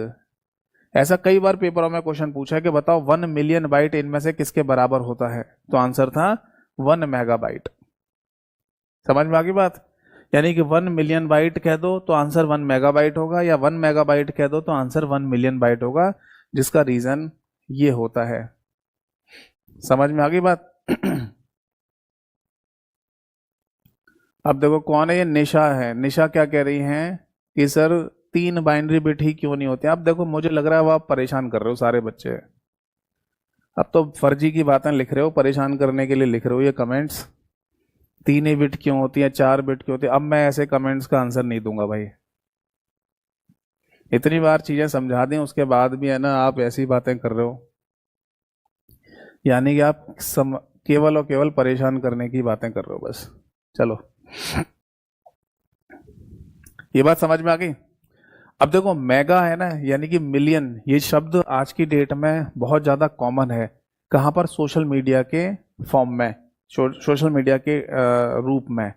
ऐसा कई बार पेपरों में क्वेश्चन पूछा है कि बताओ 1 मिलियन बाइट इनमें से किसके बराबर होता है, तो आंसर था 1 मेगाबाइट। समझ में आ गई बात? यानी कि 1 मिलियन बाइट कह दो तो आंसर 1 मेगाबाइट होगा, या 1 मेगाबाइट कह दो तो आंसर 1 मिलियन बाइट होगा, जिसका रीजन ये होता है। समझ में आ गई बात? अब देखो कौन है ये, निशा है। निशा क्या कह रही हैं कि सर 3 बाइनरी बिट ही क्यों नहीं होते। अब देखो मुझे लग रहा है वो आप परेशान कर रहे हो सारे बच्चे। अब तो फर्जी की बातें लिख रहे हो, परेशान करने के लिए लिख रहे हो ये कमेंट्स। 3 ही बिट क्यों होती है, 4 बिट क्यों होती है। अब मैं ऐसे कमेंट्स का आंसर नहीं दूंगा भाई। इतनी बार चीजें समझा दी उसके बाद भी है ना आप ऐसी बातें कर रहे हो, यानी कि आप केवल और केवल परेशान करने की बातें कर रहे हो बस। चलो, ये बात समझ में आ गई। अब देखो मेगा है ना, यानी कि मिलियन, ये शब्द आज की डेट में बहुत ज़्यादा कॉमन है। कहाँ पर? सोशल मीडिया के फॉर्म में, सोशल मीडिया के रूप में।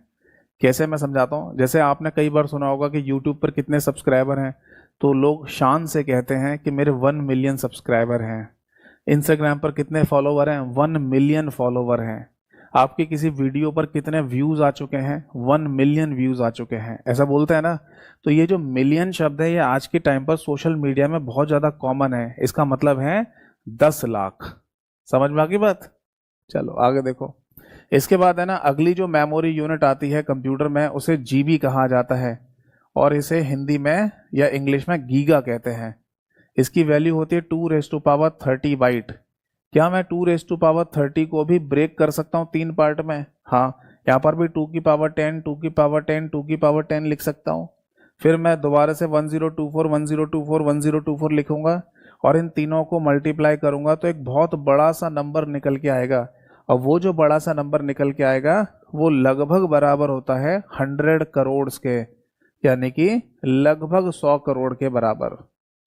कैसे, मैं समझाता हूँ। जैसे आपने कई बार सुना होगा कि यूट्यूब पर कितने सब्सक्राइबर हैं, तो लोग शान से कहते हैं कि मेरे 1 मिलियन सब्सक्राइबर हैं। इंस्टाग्राम पर कितने फॉलोवर हैं? 1 मिलियन फॉलोवर हैं। आपके किसी वीडियो पर कितने व्यूज आ चुके हैं? 1 मिलियन व्यूज आ चुके हैं, ऐसा बोलते हैं ना। तो ये जो मिलियन शब्द है ये आज के टाइम पर सोशल मीडिया में बहुत ज्यादा कॉमन है। इसका मतलब है 10 लाख। समझ में आ गई बात? चलो आगे देखो। इसके बाद है ना अगली जो मेमोरी यूनिट आती है कंप्यूटर में, उसे जीबी कहा जाता है, और इसे हिंदी में या इंग्लिश में गीगा कहते हैं। इसकी वैल्यू होती है 2⁻30 बाइट। क्या मैं 2⁻30 को भी ब्रेक कर सकता हूँ 3 पार्ट में? हाँ, यहाँ पर भी 2⁻10, 2⁻10, 2⁻10 लिख सकता हूँ। फिर मैं दोबारा से 1024, 1024, 1024 लिखूंगा, और इन तीनों को मल्टीप्लाई करूंगा तो एक बहुत बड़ा सा नंबर निकल के आएगा। और वो जो बड़ा सा नंबर निकल के आएगा वो लगभग बराबर होता है 100 करोड़ के, यानी कि लगभग 100 करोड़ के बराबर।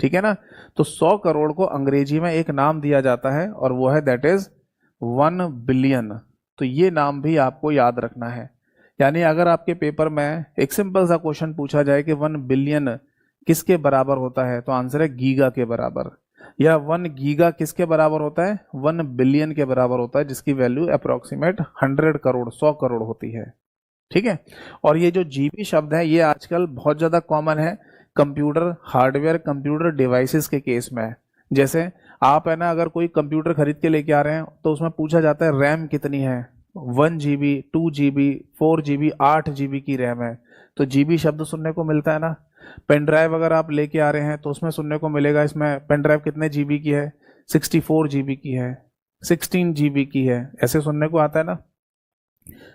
ठीक है ना। तो 100 करोड़ को अंग्रेजी में एक नाम दिया जाता है और वो है दैट इज 1 बिलियन। तो ये नाम भी आपको याद रखना है। यानी अगर आपके पेपर में एक सिंपल सा क्वेश्चन पूछा जाए कि 1 बिलियन किसके बराबर होता है, तो आंसर है गीगा के बराबर। या 1 गीगा किसके बराबर होता है? 1 बिलियन के बराबर होता है, जिसकी वैल्यू अप्रोक्सीमेट 100 करोड़, 100 करोड़ होती है। ठीक है। और ये जो जीबी शब्द है ये आजकल बहुत ज्यादा कॉमन है कंप्यूटर हार्डवेयर, कंप्यूटर डिवाइसेस के केस में। जैसे आप है ना अगर कोई कंप्यूटर खरीद के लेके आ रहे हैं तो उसमें पूछा जाता है रैम कितनी है, 1 GB, 2 GB, 4 GB, 8 GB की रैम है, तो जीबी शब्द सुनने को मिलता है ना। पेन ड्राइव अगर आप लेके आ रहे हैं तो उसमें सुनने को मिलेगा, इसमें पेन ड्राइव कितने जीबी की है, 64 GB की है, 16 GB की है, ऐसे सुनने को आता है ना।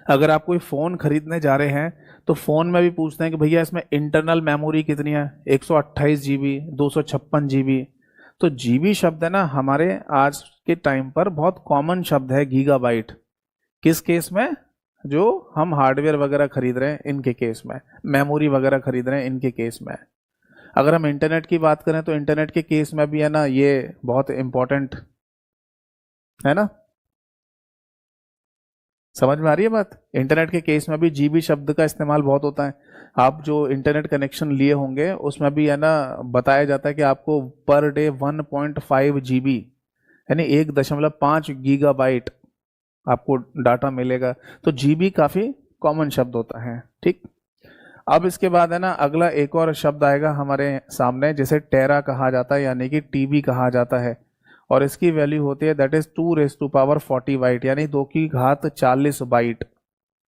अगर आप कोई फ़ोन खरीदने जा रहे हैं तो फ़ोन में भी पूछते हैं कि भैया इसमें इंटरनल मेमोरी कितनी है, 128 GB, 256 GB। तो जीबी शब्द है ना हमारे आज के टाइम पर बहुत कॉमन शब्द है गीगाबाइट। किस केस में? जो हम हार्डवेयर वगैरह खरीद रहे हैं इनके केस में, मेमोरी वगैरह खरीद रहे हैं इनके केस में। अगर हम इंटरनेट की बात करें तो इंटरनेट के केस में भी है ना, ये बहुत इंपॉर्टेंट है ना। समझ में आ रही है बात। इंटरनेट के केस में भी जीबी शब्द का इस्तेमाल बहुत होता है। आप जो इंटरनेट कनेक्शन लिए होंगे उसमें भी है ना बताया जाता है कि आपको पर डे 1.5 GB यानी 1.5 गीगाबाइट आपको डाटा मिलेगा। तो जीबी काफी कॉमन शब्द होता है, ठीक। अब इसके बाद है ना अगला एक और शब्द आएगा हमारे सामने, जिसे टेरा कहा जाता है यानी कि टीबी कहा जाता है, और इसकी वैल्यू होती है दैट इज 2⁻40 बाइट यानी 2⁻40 बाइट,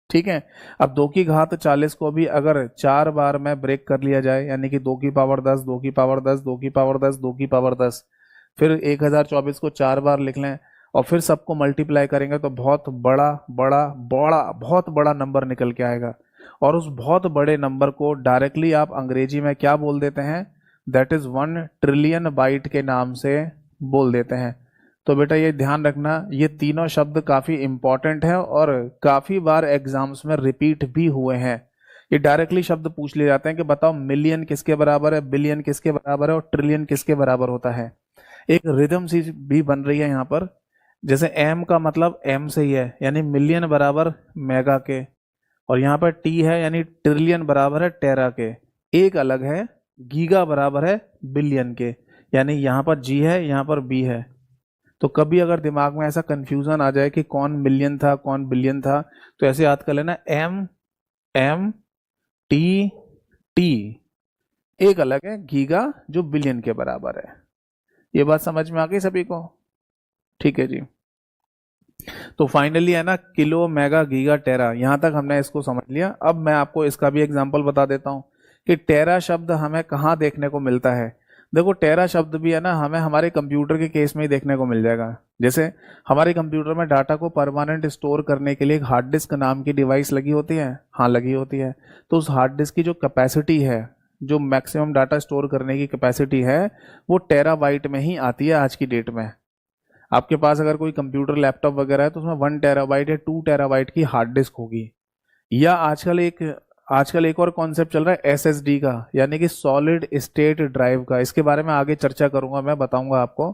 ठीक है। अब 2⁻40 को भी अगर 4 बार में ब्रेक कर लिया जाए यानी कि 2⁻10 2⁻10 2⁻10 2⁻10, फिर 1024 को 4 बार लिख लें और फिर सबको मल्टीप्लाई करेंगे तो बहुत बड़ा बड़ा बड़ा बहुत बड़ा नंबर निकल के आएगा। और उस बहुत बड़े नंबर को डायरेक्टली आप अंग्रेजी में क्या बोल देते हैं, दैट इज 1 ट्रिलियन बाइट के नाम से बोल देते हैं। तो बेटा ये ध्यान रखना, ये तीनों शब्द काफी इंपॉर्टेंट है और काफी बार एग्जाम्स में रिपीट भी हुए हैं। ये डायरेक्टली शब्द पूछ लिए जाते हैं कि बताओ मिलियन किसके बराबर है, बिलियन किसके बराबर है और ट्रिलियन किसके बराबर होता है। एक रिदम सी भी बन रही है यहाँ पर, जैसे एम का मतलब एम से ही है यानी मिलियन बराबर मेगा के, और यहाँ पर टी है यानी ट्रिलियन बराबर है टेरा के। एक अलग है, गीगा बराबर है बिलियन के, यानी यहाँ पर जी है यहाँ पर बी है। तो कभी अगर दिमाग में ऐसा कंफ्यूजन आ जाए कि कौन मिलियन था कौन बिलियन था, तो ऐसे याद कर लेना एम एम टी टी, एक अलग है गीगा जो बिलियन के बराबर है। ये बात समझ में आ गई सभी को, ठीक है जी। तो फाइनली है ना किलो मेगा गीगा टेरा, यहां तक हमने इसको समझ लिया। अब मैं आपको इसका भी एग्जांपल बता देता हूं कि टेरा शब्द हमें कहाँ देखने को मिलता है। देखो टेरा शब्द भी है ना हमें हमारे कंप्यूटर के केस में ही देखने को मिल जाएगा। जैसे हमारे कंप्यूटर में डाटा को परमानेंट स्टोर करने के लिए एक हार्ड डिस्क नाम की डिवाइस लगी होती है, हाँ लगी होती है। तो उस हार्ड डिस्क की जो कैपेसिटी है, जो मैक्सिमम डाटा स्टोर करने की कैपेसिटी है, वो टेराबाइट में ही आती है आज की डेट में। आपके पास अगर कोई कंप्यूटर लैपटॉप वगैरह है तो उसमें 1 TB या 2 TB की हार्ड डिस्क होगी। या आजकल एक और कॉन्सेप्ट चल रहा है एसएसडी का, यानी कि सॉलिड स्टेट ड्राइव का। इसके बारे में आगे चर्चा करूंगा, मैं बताऊंगा आपको।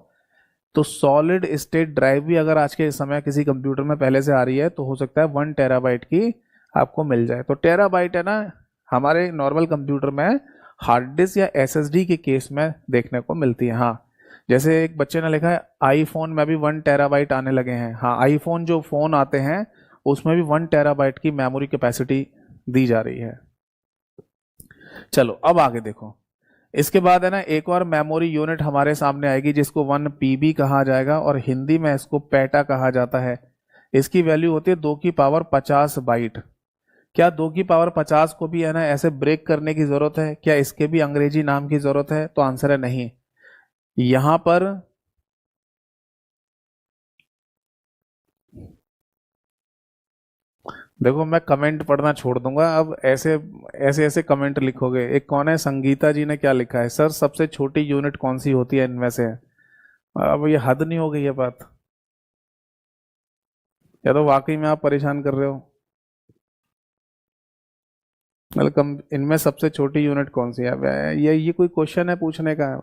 तो सॉलिड स्टेट ड्राइव भी अगर आज के समय किसी कंप्यूटर में पहले से आ रही है तो हो सकता है 1 TB की आपको मिल जाए। तो टेराबाइट है ना हमारे नॉर्मल कंप्यूटर में हार्ड डिस्क या एसएसडी के केस में देखने को मिलती है। हाँ, जैसे एक बच्चे ने लिखा है आईफोन में भी 1 TB आने लगे हैं। हाँ, आईफोन जो फोन आते हैं उसमें भी 1 TB की मेमोरी कैपेसिटी दी जा रही है। चलो अब आगे देखो, इसके बाद है ना एक और मेमोरी यूनिट हमारे सामने आएगी जिसको 1 PB कहा जाएगा और हिंदी में इसको पेटा कहा जाता है। इसकी वैल्यू होती है 2⁻50 बाइट। क्या 2⁻50 को भी है ना ऐसे ब्रेक करने की जरूरत है, क्या इसके भी अंग्रेजी नाम की जरूरत है? तो आंसर है नहीं। यहां पर देखो मैं कमेंट पढ़ना छोड़ दूंगा, अब ऐसे ऐसे ऐसे कमेंट लिखोगे। एक कौन है, संगीता जी ने क्या लिखा है, सर सबसे छोटी यूनिट कौन सी होती है इनमें से? अब ये हद नहीं हो गई ये बात? या तो वाकई में आप परेशान कर रहे हो। मतलब कम इनमें सबसे छोटी यूनिट कौन सी है? अब ये कोई क्वेश्चन है पूछने का?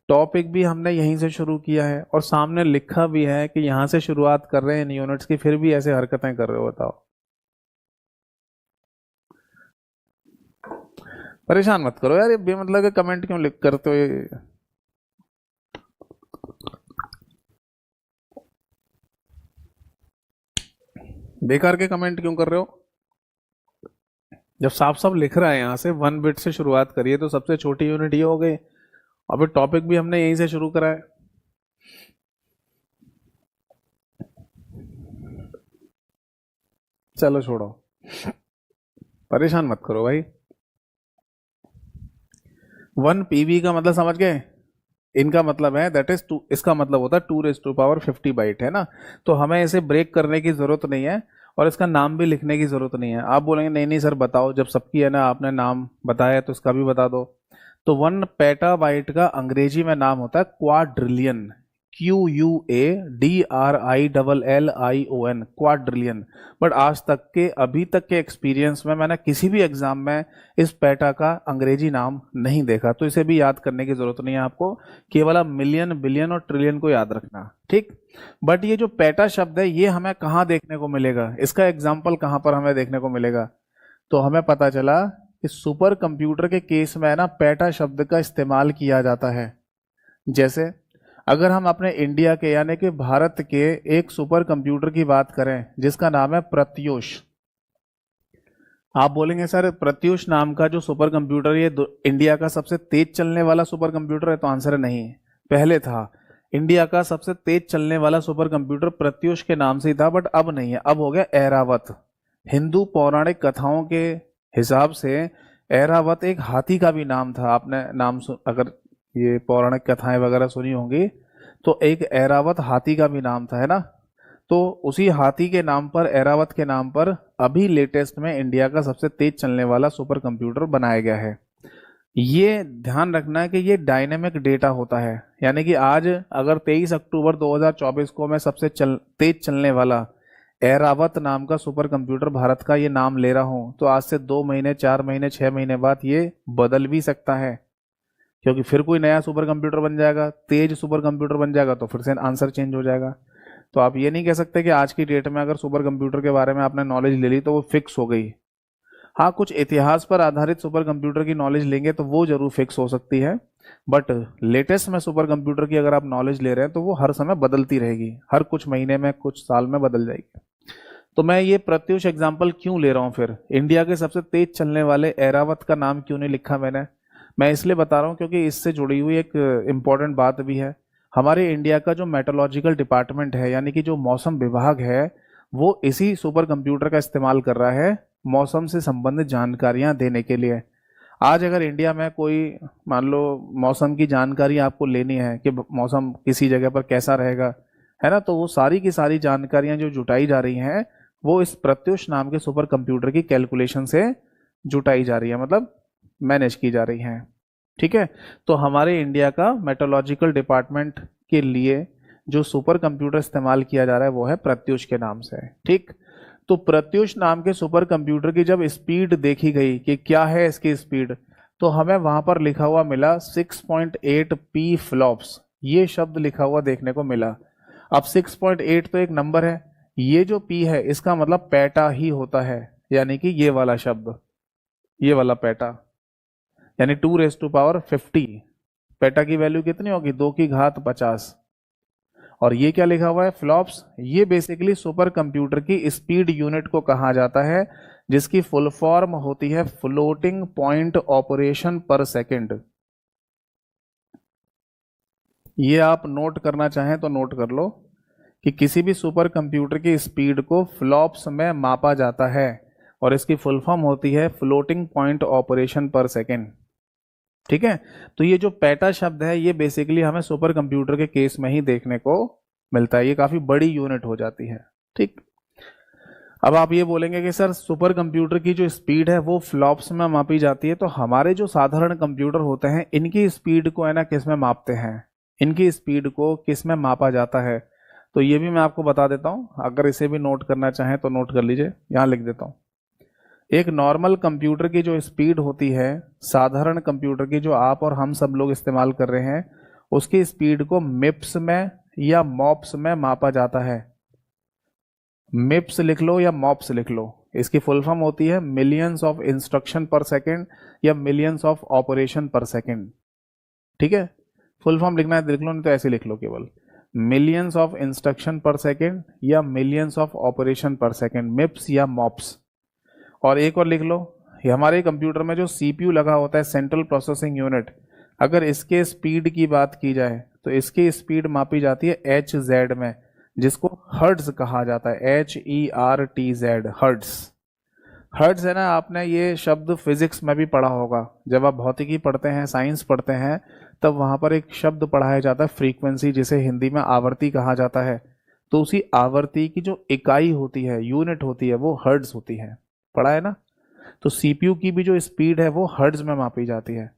टॉपिक भी हमने यहीं से शुरू किया है और सामने लिखा भी है कि यहां से शुरुआत कर रहे हैं इन यूनिट्स की, फिर भी ऐसे हरकतें कर रहे हो, बताओ। परेशान मत करो यार, ये बेमतलब के कमेंट क्यों लिख करते हो ये? बेकार के कमेंट क्यों कर रहे हो? जब साफ साफ लिख रहा है यहाँ से 1 बिट से शुरुआत करिए तो सबसे छोटी यूनिट ये हो गई, और फिर टॉपिक भी हमने यहीं से शुरू करा है। चलो छोड़ो, परेशान मत करो भाई। 1 PB का मतलब समझ गए? इनका मतलब है दैट इज टू, इसका मतलब होता है 2⁻50 बाइट, है ना। तो हमें इसे ब्रेक करने की जरूरत नहीं है और इसका नाम भी लिखने की जरूरत नहीं है। आप बोलेंगे नहीं नहीं सर बताओ, जब सबकी है ना आपने नाम बताया तो इसका भी बता दो। तो 1 पेटाबाइट का अंग्रेजी में नाम होता है क्वाड्रिलियन, QUADRILLION, क्वाड्रिलियन। बट आज तक के, अभी तक के एक्सपीरियंस में मैंने किसी भी एग्जाम में इस पेटा का अंग्रेजी नाम नहीं देखा, तो इसे भी याद करने की जरूरत नहीं है आपको, केवल आप मिलियन, बिलियन और ट्रिलियन को याद रखना, ठीक। बट ये जो पेटा शब्द है ये हमें कहाँ देखने को मिलेगा, इसका एग्जाम्पल कहाँ पर हमें देखने को मिलेगा, तो हमें पता चला कि सुपर कंप्यूटर के केस में ना पेटा शब्द का इस्तेमाल किया जाता है। जैसे अगर हम अपने इंडिया के यानी कि भारत के एक सुपर कंप्यूटर की बात करें जिसका नाम है प्रत्यूष। आप बोलेंगे सर प्रत्यूष नाम का जो सुपर कंप्यूटर ये इंडिया का सबसे तेज चलने वाला सुपर कंप्यूटर है, तो आंसर है नहीं। पहले था इंडिया का सबसे तेज चलने वाला सुपर कंप्यूटर प्रत्यूष के नाम से ही था, बट अब नहीं है, अब हो गया ऐरावत। हिंदू पौराणिक कथाओं के हिसाब से ऐरावत एक हाथी का भी नाम था। आपने नाम अगर ये पौराणिक कथाएं वगैरह सुनी होंगी तो एक ऐरावत हाथी का भी नाम था, है ना। तो उसी हाथी के नाम पर, ऐरावत के नाम पर अभी लेटेस्ट में इंडिया का सबसे तेज चलने वाला सुपर कंप्यूटर बनाया गया है। ये ध्यान रखना है कि ये डायनेमिक डेटा होता है, यानी कि आज अगर 23 अक्टूबर 2024 को मैं सबसे तेज चलने वाला ऐरावत नाम का सुपर कंप्यूटर भारत का ये नाम ले रहा हूं, तो आज से 2 महीने, 4 महीने, 6 महीने बाद ये बदल भी सकता है, क्योंकि फिर कोई नया सुपर कंप्यूटर बन जाएगा, तेज सुपर कंप्यूटर बन जाएगा, तो फिर से आंसर चेंज हो जाएगा। तो आप ये नहीं कह सकते कि आज की डेट में अगर सुपर कंप्यूटर के बारे में आपने नॉलेज ले ली तो वो फिक्स हो गई। हाँ, कुछ इतिहास पर आधारित सुपर कंप्यूटर की नॉलेज लेंगे तो वो जरूर फिक्स हो सकती है, बट लेटेस्ट में सुपर कंप्यूटर की अगर आप नॉलेज ले रहे हैं तो वो हर समय बदलती रहेगी, हर कुछ महीने में, कुछ साल में बदल जाएगी। तो मैं ये प्रत्यूष एग्जाम्पल क्यों ले रहा हूँ, फिर इंडिया के सबसे तेज चलने वाले ऐरावत का नाम क्यों नहीं लिखा मैंने, मैं इसलिए बता रहा हूँ क्योंकि इससे जुड़ी हुई एक इम्पॉर्टेंट बात भी है। हमारे इंडिया का जो मेट्रोलॉजिकल डिपार्टमेंट है, यानी कि जो मौसम विभाग है, वो इसी सुपर कंप्यूटर का इस्तेमाल कर रहा है मौसम से संबंधित जानकारियां देने के लिए। आज अगर इंडिया में कोई, मान लो मौसम की जानकारी आपको लेनी है कि मौसम किसी जगह पर कैसा रहेगा, है ना, तो वो सारी की सारी जानकारियां जो जुटाई जा रही हैं वो इस प्रत्यूष नाम के सुपर कंप्यूटर की कैलकुलेशन से जुटाई जा रही है, मतलब मैनेज की जा रही हैं, ठीक है। तो हमारे इंडिया का मेट्रोलॉजिकल डिपार्टमेंट के लिए जो सुपर कंप्यूटर इस्तेमाल किया जा रहा है वो है प्रत्यूष के नाम से, ठीक। तो प्रत्यूष नाम के सुपर कंप्यूटर की जब स्पीड देखी गई कि क्या है इसकी स्पीड, तो हमें वहां पर लिखा हुआ मिला 6.8 पी फ्लॉप्स, ये शब्द लिखा हुआ देखने को मिला। अब 6.8 तो एक नंबर है, ये जो पी है इसका मतलब पेटा ही होता है, यानी कि ये वाला शब्द, ये वाला पेटा, यानी 2⁻50। पेटा की वैल्यू कितनी होगी, 2 की घात 50। और ये क्या लिखा हुआ है, फ्लॉप्स, ये बेसिकली सुपर कंप्यूटर की स्पीड यूनिट को कहा जाता है, जिसकी फुल फॉर्म होती है फ्लोटिंग पॉइंट ऑपरेशन पर सेकंड। ये आप नोट करना चाहें तो नोट कर लो कि किसी भी सुपर कंप्यूटर की स्पीड को फ्लॉप्स में मापा जाता है और इसकी फुल फॉर्म होती है फ्लोटिंग पॉइंट ऑपरेशन पर सेकंड, ठीक है। तो ये जो पेटा शब्द है ये बेसिकली हमें सुपर कंप्यूटर के केस में ही देखने को मिलता है, ये काफी बड़ी यूनिट हो जाती है, ठीक। अब आप ये बोलेंगे कि सर सुपर कंप्यूटर की जो स्पीड है वो फ्लॉप्स में मापी जाती है, तो हमारे जो साधारण कंप्यूटर होते हैं इनकी स्पीड को है ना किस में मापते हैं, इनकी स्पीड को किस में मापा जाता है, तो ये भी मैं आपको बता देता हूं। अगर इसे भी नोट करना चाहें तो नोट कर लीजिए, यहां लिख देता हूं। एक नॉर्मल कंप्यूटर की जो स्पीड होती है, साधारण कंप्यूटर की जो आप और हम सब लोग इस्तेमाल कर रहे हैं, उसकी स्पीड को मिप्स में या मॉप्स में मापा जाता है। मिप्स लिख लो या मॉप्स लिख लो, इसकी फुल फॉर्म होती है मिलियंस ऑफ इंस्ट्रक्शन पर सेकंड या मिलियंस ऑफ ऑपरेशन पर सेकंड, ठीक है। फुल फॉर्म लिखना है लिख लो, नहीं तो ऐसे लिख लो केवल, मिलियंस ऑफ इंस्ट्रक्शन पर सेकंड या मिलियंस ऑफ ऑपरेशन पर सेकंड, मिप्स या मॉप्स। और एक और लिख लो, ये हमारे कंप्यूटर में जो सीपीयू लगा होता है, सेंट्रल प्रोसेसिंग यूनिट, अगर इसके स्पीड की बात की जाए तो इसकी स्पीड मापी जाती है HZ में, जिसको हर्ट्ज कहा जाता है, HERTZ, हर्ट्ज। हर्ट्ज है ना, आपने ये शब्द फिजिक्स में भी पढ़ा होगा, जब आप भौतिकी पढ़ते हैं, साइंस पढ़ते हैं, तब वहां पर एक शब्द पढ़ाया जाता है फ्रीक्वेंसी, जिसे हिंदी में आवर्ती कहा जाता है। तो उसी आवर्ती की जो इकाई होती है, यूनिट होती है, वो हर्ट्ज होती है, पढ़ा है ना। तो सीपीयू की भी जो स्पीड है वो हर्ट्ज में मापी जाती है।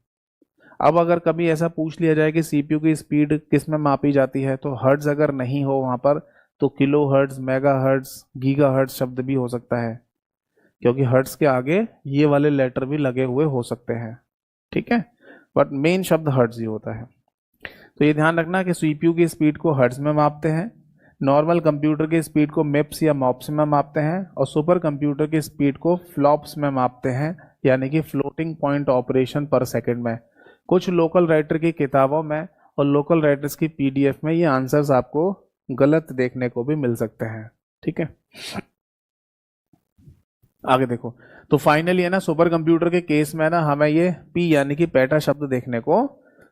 अब अगर कभी ऐसा पूछ लिया जाए कि सीपीयू की स्पीड किस में मापी जाती है, तो हर्ट्ज अगर नहीं हो वहां पर तो kilo hertz, mega hertz, giga hertz शब्द भी हो सकता है, क्योंकि हर्ट्ज के आगे ये वाले लेटर भी लगे हुए हो सकते हैं। ठीक है, बट मेन शब्द हर्ट्ज ही होता है। तो ये ध्यान रखना कि सीपीयू की स्पीड को हर्ट्ज में मापते हैं, नॉर्मल कंप्यूटर की स्पीड को मिप्स या मॉप्स में मापते हैं, और सुपर कंप्यूटर की स्पीड को फ्लॉप्स में मापते हैं, यानी कि फ्लोटिंग पॉइंट ऑपरेशन पर सेकंड में। कुछ लोकल राइटर की किताबों में और लोकल राइटर्स की पीडीएफ में ये आंसर्स आपको गलत देखने को भी मिल सकते हैं। ठीक है, आगे देखो। तो फाइनली है ना, सुपर कंप्यूटर के केस में ना हमें ये पी यानी कि पेटा शब्द देखने को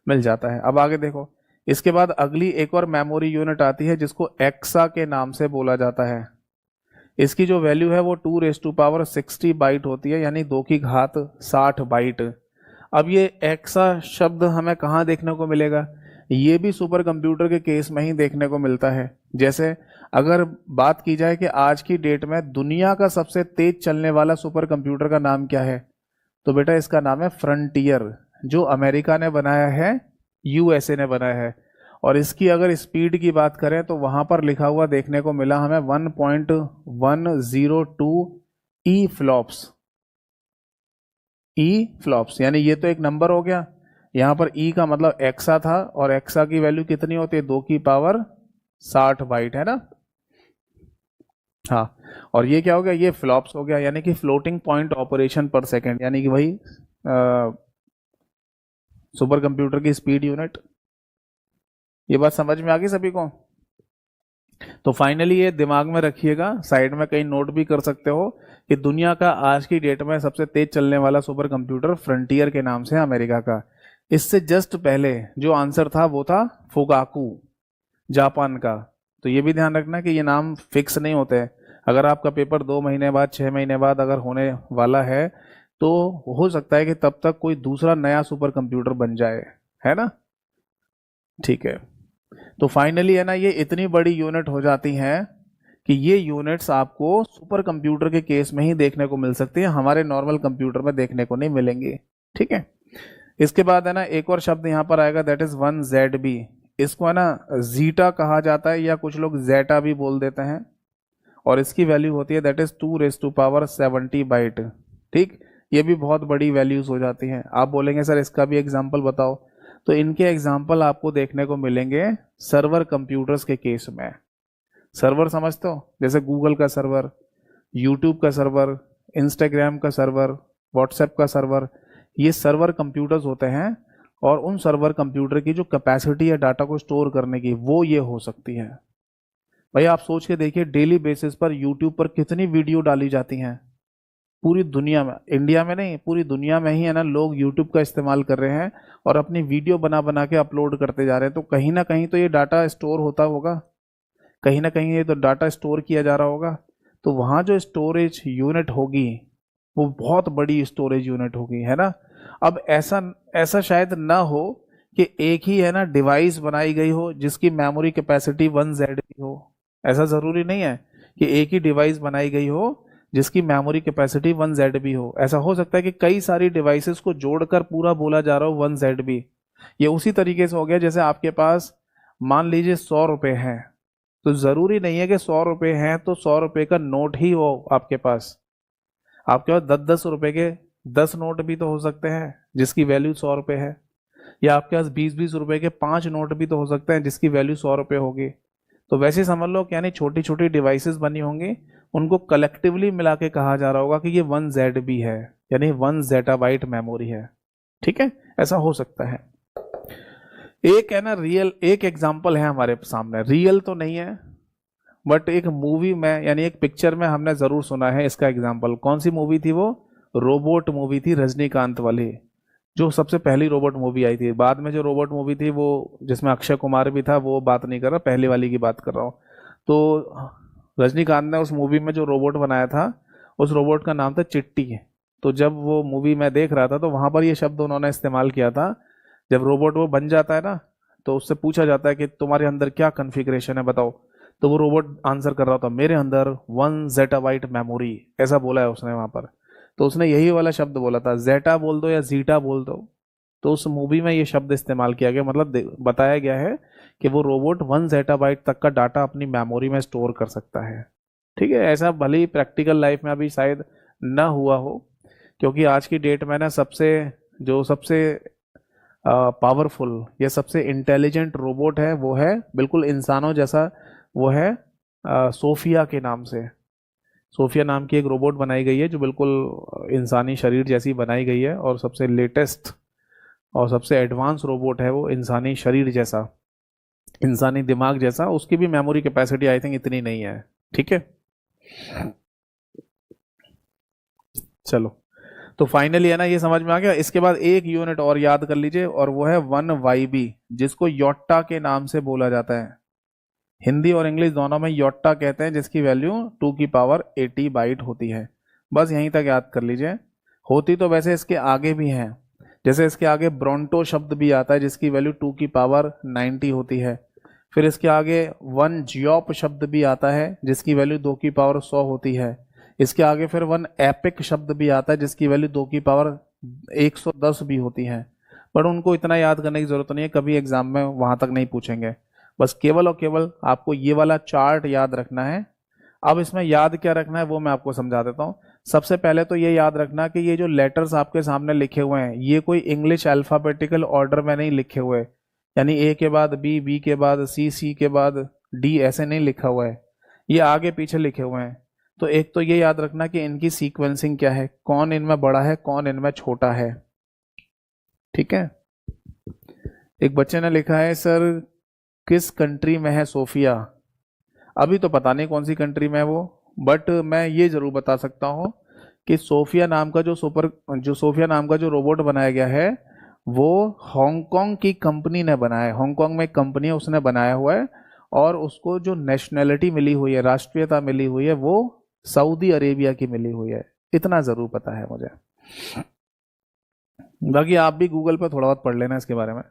मिल जाता है। अब आगे देखो, इसके बाद अगली एक और मेमोरी यूनिट आती है जिसको एक्सा के नाम से बोला जाता है। इसकी जो वैल्यू है वो 2⁻60 बाइट होती है, यानी 2 की घात 60 बाइट। अब ये एक्सा शब्द हमें कहाँ देखने को मिलेगा? ये भी सुपर कंप्यूटर के केस में ही देखने को मिलता है। जैसे अगर बात की जाए कि आज की डेट में दुनिया का सबसे तेज चलने वाला सुपर कंप्यूटर का नाम क्या है, तो बेटा इसका नाम है फ्रंटियर, जो अमेरिका ने बनाया है, यूएसए ने बनाया है। और इसकी अगर स्पीड की बात करें तो वहां पर लिखा हुआ देखने को मिला हमें 1.102 ई फ्लॉप्स। ई फ्लॉप्स यानी ये तो एक नंबर हो गया, यहां पर ई का मतलब एक्सा था, और एक्सा की वैल्यू कितनी होती है? 2 की पावर 60 बाइट, है ना। हाँ, और ये क्या हो गया? ये फ्लॉप्स हो गया, यानी कि फ्लोटिंग पॉइंट ऑपरेशन पर सेकंड, यानी कि वही सुपर कंप्यूटर की स्पीड यूनिट। ये बात समझ में आ गई सभी को? तो फाइनली ये दिमाग में रखिएगा, साइड में कहीं नोट भी कर सकते हो कि दुनिया का आज की डेट में सबसे तेज चलने वाला सुपर कंप्यूटर फ्रंटियर के नाम से है, अमेरिका का। इससे जस्ट पहले जो आंसर था वो था फुगाकू, जापान का। तो ये भी ध्यान रखना कि ये नाम फिक्स नहीं होते हैं। अगर आपका पेपर 2 महीने बाद, 6 महीने बाद अगर होने वाला है तो हो सकता है कि तब तक कोई दूसरा नया सुपर कंप्यूटर बन जाए, है ना। ठीक है, तो फाइनली है ना, ये इतनी बड़ी यूनिट हो जाती हैं कि ये यूनिट्स आपको सुपर कंप्यूटर के केस में ही देखने को मिल सकती है, हमारे नॉर्मल कंप्यूटर में देखने को नहीं मिलेंगी। ठीक है, इसके बाद है ना एक और शब्द यहाँ पर आएगा, दैट इज 1ZB। इसको है ना जीटा कहा जाता है, या कुछ लोग जेटा भी बोल देते हैं, और इसकी वैल्यू होती है दैट इज 2⁻70 बाइट। ठीक, ये भी बहुत बड़ी वैल्यूज हो जाती हैं। आप बोलेंगे सर इसका भी एग्जाम्पल बताओ, तो इनके एग्जाम्पल आपको देखने को मिलेंगे सर्वर कंप्यूटर्स के केस में। सर्वर समझते हो? जैसे गूगल का सर्वर, यूट्यूब का सर्वर, इंस्टाग्राम का सर्वर, व्हाट्सएप का सर्वर, ये सर्वर कंप्यूटर्स होते हैं, और उन सर्वर कंप्यूटर की जो कैपेसिटी है डाटा को स्टोर करने की, वो ये हो सकती है। भाई आप सोच के देखिए, डेली बेसिस पर यूट्यूब पर कितनी वीडियो डाली जाती हैं पूरी दुनिया में, इंडिया में नहीं पूरी दुनिया में ही है ना, लोग यूट्यूब का इस्तेमाल कर रहे हैं और अपनी वीडियो बना बना के अपलोड करते जा रहे हैं। तो कहीं ना कहीं तो ये डाटा स्टोर होता होगा, कहीं ना कहीं ये तो डाटा स्टोर किया जा रहा होगा। तो वहाँ जो स्टोरेज यूनिट होगी वो बहुत बड़ी स्टोरेज यूनिट होगी, है ना। अब ऐसा ऐसा शायद ना हो कि एक ही है ना डिवाइस बनाई गई हो जिसकी मेमोरी कैपेसिटी 1 ZB हो। ऐसा जरूरी नहीं है कि एक ही डिवाइस बनाई गई हो जिसकी मेमोरी कैपेसिटी 1 ZB हो। ऐसा हो सकता है कि कई सारी डिवाइसेस को जोड़कर पूरा बोला जा रहा हो 1 ZB। ये उसी तरीके से हो गया जैसे आपके पास मान लीजिए 100 रुपए हैं, तो जरूरी नहीं है कि 100 रुपए हैं तो 100 रुपए का नोट ही हो आपके पास। आपके पास 10-10 रुपए के 10 नोट भी तो हो सकते हैं जिसकी वैल्यू 100 रुपए है, या आपके पास 20-20 रुपए के 5 नोट भी तो हो सकते हैं जिसकी वैल्यू 100 रुपए होगी। तो वैसे समझ लो कि यानी छोटी छोटी डिवाइसेस बनी होंगी, उनको कलेक्टिवली मिला के कहा जा रहा होगा कि ये 1 ZB है, यानी 1 ZB मेमोरी है। ठीक है, ऐसा हो सकता है। एक है ना रियल, एक एग्जांपल है हमारे सामने, रियल तो नहीं है बट एक मूवी में यानी एक पिक्चर में हमने जरूर सुना है इसका एग्जांपल। कौन सी मूवी थी वो? रोबोट मूवी थी, रजनीकांत वाली, जो सबसे पहली रोबोट मूवी आई थी। बाद में जो रोबोट मूवी थी वो जिसमें अक्षय कुमार भी था, वो बात नहीं कर रहा, पहले वाली की बात कर रहा हूँ। तो रजनीकांत ने उस मूवी में जो रोबोट बनाया था, उस रोबोट का नाम था चिट्टी। तो जब वो मूवी मैं देख रहा था तो वहां पर ये शब्द उन्होंने इस्तेमाल किया था। जब रोबोट वो बन जाता है ना, तो उससे पूछा जाता है कि तुम्हारे अंदर क्या कॉन्फ़िगरेशन है बताओ, तो वो रोबोट आंसर कर रहा था मेरे अंदर 1 ZB मेमोरी, ऐसा बोला है उसने वहां पर। तो उसने यही वाला शब्द बोला था, जेटा बोल दो या जीटा बोल दो, तो उस मूवी में ये शब्द इस्तेमाल किया गया, मतलब बताया गया है कि वो रोबोट 1 zettabyte तक का डाटा अपनी मेमोरी में स्टोर कर सकता है। ठीक है, ऐसा भले ही प्रैक्टिकल लाइफ में अभी शायद ना हुआ हो, क्योंकि आज की डेट में ना सबसे पावरफुल या सबसे इंटेलिजेंट रोबोट है वो है बिल्कुल इंसानों जैसा, वो है सोफिया के नाम से। सोफिया नाम की एक रोबोट बनाई गई है जो बिल्कुल इंसानी शरीर जैसी बनाई गई है, और सबसे लेटेस्ट और सबसे एडवांस रोबोट है वो, इंसानी शरीर जैसा, इंसानी दिमाग जैसा। उसकी भी मेमोरी कैपेसिटी आई थिंक इतनी नहीं है। ठीक है, चलो, तो फाइनली है ना ये समझ में आ गया। इसके बाद एक यूनिट और याद कर लीजिए, और वो है 1 YB, जिसको योट्टा के नाम से बोला जाता है। हिंदी और इंग्लिश दोनों में योट्टा कहते हैं, जिसकी वैल्यू 2 की पावर 80 बाइट होती है। बस यहीं तक याद कर लीजिए। होती तो वैसे इसके आगे भी हैं, जैसे इसके आगे ब्रोंटो शब्द भी आता है जिसकी वैल्यू 2 की पावर 90 होती है। फिर इसके आगे 1 जियोप शब्द भी आता है जिसकी वैल्यू 2 की पावर 100 होती है। इसके आगे फिर 1 एपिक शब्द भी आता है जिसकी वैल्यू 2 की पावर 110 भी होती है। पर उनको इतना याद करने की जरूरत नहीं है, कभी एग्जाम में वहां तक नहीं पूछेंगे। बस केवल और केवल आपको ये वाला चार्ट याद रखना है। अब इसमें याद क्या रखना है वो मैं आपको समझा देता हूँ। सबसे पहले तो ये याद रखना कि ये जो लेटर्स आपके सामने लिखे हुए हैं ये कोई इंग्लिश अल्फाबेटिकल ऑर्डर में नहीं लिखे हुए, यानी ए के बाद बी, बी के बाद सी, सी के बाद डी, ऐसे नहीं लिखा हुआ है, ये आगे पीछे लिखे हुए हैं। तो एक तो ये याद रखना कि इनकी सीक्वेंसिंग क्या है, कौन इनमें बड़ा है कौन इनमें छोटा है। ठीक है, एक बच्चे ने लिखा है सर किस कंट्री में है सोफिया। अभी तो पता नहीं कौन सी कंट्री में है वो, बट मैं ये जरूर बता सकता हूँ कि सोफिया नाम का जो रोबोट बनाया गया है वो हांगकांग की कंपनी ने बनाया है। हांगकांग में एक कंपनी है उसने बनाया हुआ है, और उसको जो नेशनैलिटी मिली हुई है, राष्ट्रीयता मिली हुई है, वो सऊदी अरेबिया की मिली हुई है। इतना जरूर पता है मुझे, बाकी आप भी गूगल पर थोड़ा बहुत पढ़ लेना इसके बारे में।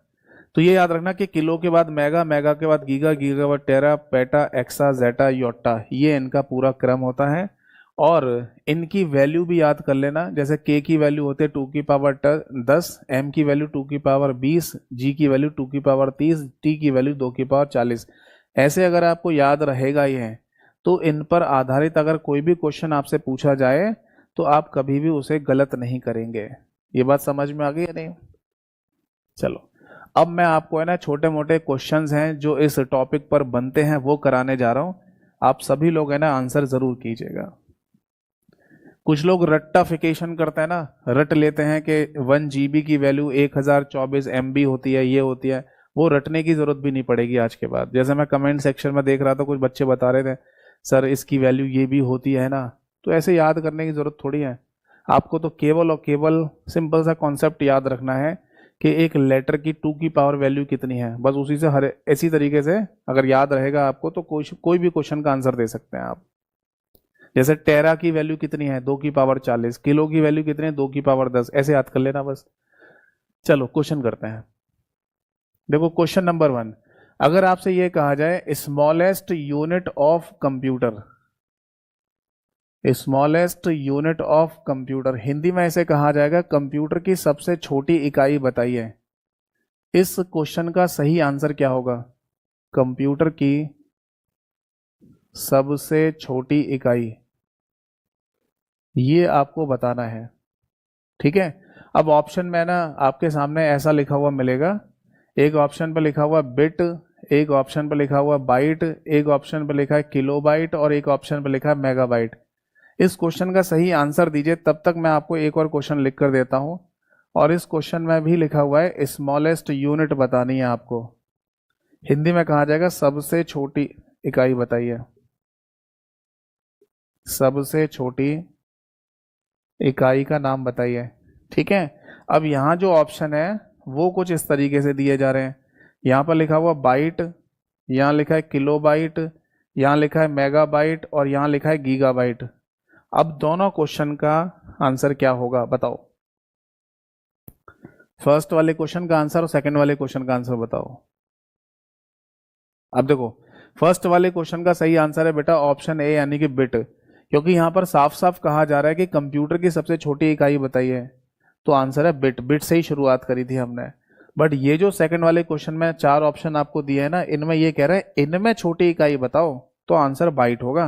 तो ये याद रखना कि किलो के बाद मेगा, मेगा के बाद गीगा, गीगा के बाद टेरा, पेटा, एक्सा, जेटा, योट्टा, ये इनका पूरा क्रम होता है। और इनकी वैल्यू भी याद कर लेना, जैसे के की वैल्यू होते है 2 की पावर 10, एम की वैल्यू 2 की पावर 20, जी की वैल्यू 2 की पावर 30, टी की वैल्यू 2 की पावर 40। ऐसे अगर आपको याद रहेगा ये, तो इन पर आधारित अगर कोई भी क्वेश्चन आपसे पूछा जाए तो आप कभी भी उसे गलत नहीं करेंगे। ये बात समझ में आ गई या नहीं? चलो, अब मैं आपको है ना छोटे मोटे क्वेश्चंस हैं जो इस टॉपिक पर बनते हैं वो कराने जा रहा हूं। आप सभी लोग है ना आंसर जरूर कीजिएगा। कुछ लोग रट्टाफिकेशन करते हैं ना, रट लेते हैं कि 1 GB की वैल्यू 1024 MB होती है, ये होती है। वो रटने की जरूरत भी नहीं पड़ेगी आज के बाद। जैसे मैं कमेंट सेक्शन में देख रहा था, कुछ बच्चे बता रहे थे सर इसकी वैल्यू ये भी होती है ना, तो ऐसे याद करने की जरूरत थोड़ी है। आपको तो केवल और केवल सिंपल सा कॉन्सेप्ट याद रखना है कि एक लेटर की 2 की पावर वैल्यू कितनी है। बस उसी से हर ऐसी तरीके से अगर याद रहेगा आपको तो कोई भी क्वेश्चन का आंसर दे सकते हैं आप। जैसे टेरा की वैल्यू कितनी है 2 की पावर 40, किलो की वैल्यू कितनी है 2 की पावर 10, ऐसे याद कर लेना बस। चलो क्वेश्चन करते हैं। देखो क्वेश्चन नंबर 1, अगर आपसे यह कहा जाए smallest unit of computer, smallest unit of computer, Hindi में ऐसे कहा जाएगा कंप्यूटर की सबसे छोटी इकाई बताइए। इस क्वेश्चन का सही आंसर क्या होगा? कंप्यूटर की सबसे छोटी इकाई, ये आपको बताना है। ठीक है, अब ऑप्शन में ना आपके सामने ऐसा लिखा हुआ मिलेगा, एक ऑप्शन पर लिखा हुआ बिट, एक ऑप्शन पर लिखा हुआ बाइट, एक ऑप्शन पर लिखा है किलोबाइट, और एक ऑप्शन पर लिखा है मेगाबाइट। इस क्वेश्चन का सही आंसर दीजिए, तब तक मैं आपको एक और क्वेश्चन लिख कर देता हूं। और इस क्वेश्चन में भी लिखा हुआ है स्मॉलेस्ट यूनिट बतानी है आपको। हिंदी में कहा जाएगा सबसे छोटी इकाई बताइए, सबसे छोटी इकाई का नाम बताइए। ठीक है, अब यहाँ जो ऑप्शन है वो कुछ इस तरीके से दिए जा रहे हैं। यहाँ पर लिखा हुआ बाइट, यहाँ लिखा है किलोबाइट, यहाँ लिखा है मेगाबाइट, और यहाँ लिखा है गीगाबाइट। अब दोनों क्वेश्चन का आंसर क्या होगा बताओ? फर्स्ट वाले क्वेश्चन का आंसर और सेकंड वाले क्वेश्चन का आंसर बताओ। अब देखो, फर्स्ट वाले क्वेश्चन का सही आंसर है बेटा ऑप्शन ए, यानी कि बिट, क्योंकि यहां पर साफ साफ कहा जा रहा है कि कंप्यूटर की सबसे छोटी इकाई बताइए। तो आंसर है बिट। बिट से ही शुरुआत करी थी हमने। बट ये जो सेकंड वाले क्वेश्चन में 4 ऑप्शन आपको दिए है ना, इनमें ये कह रहा है इनमें छोटी इकाई बताओ, तो आंसर बाइट होगा।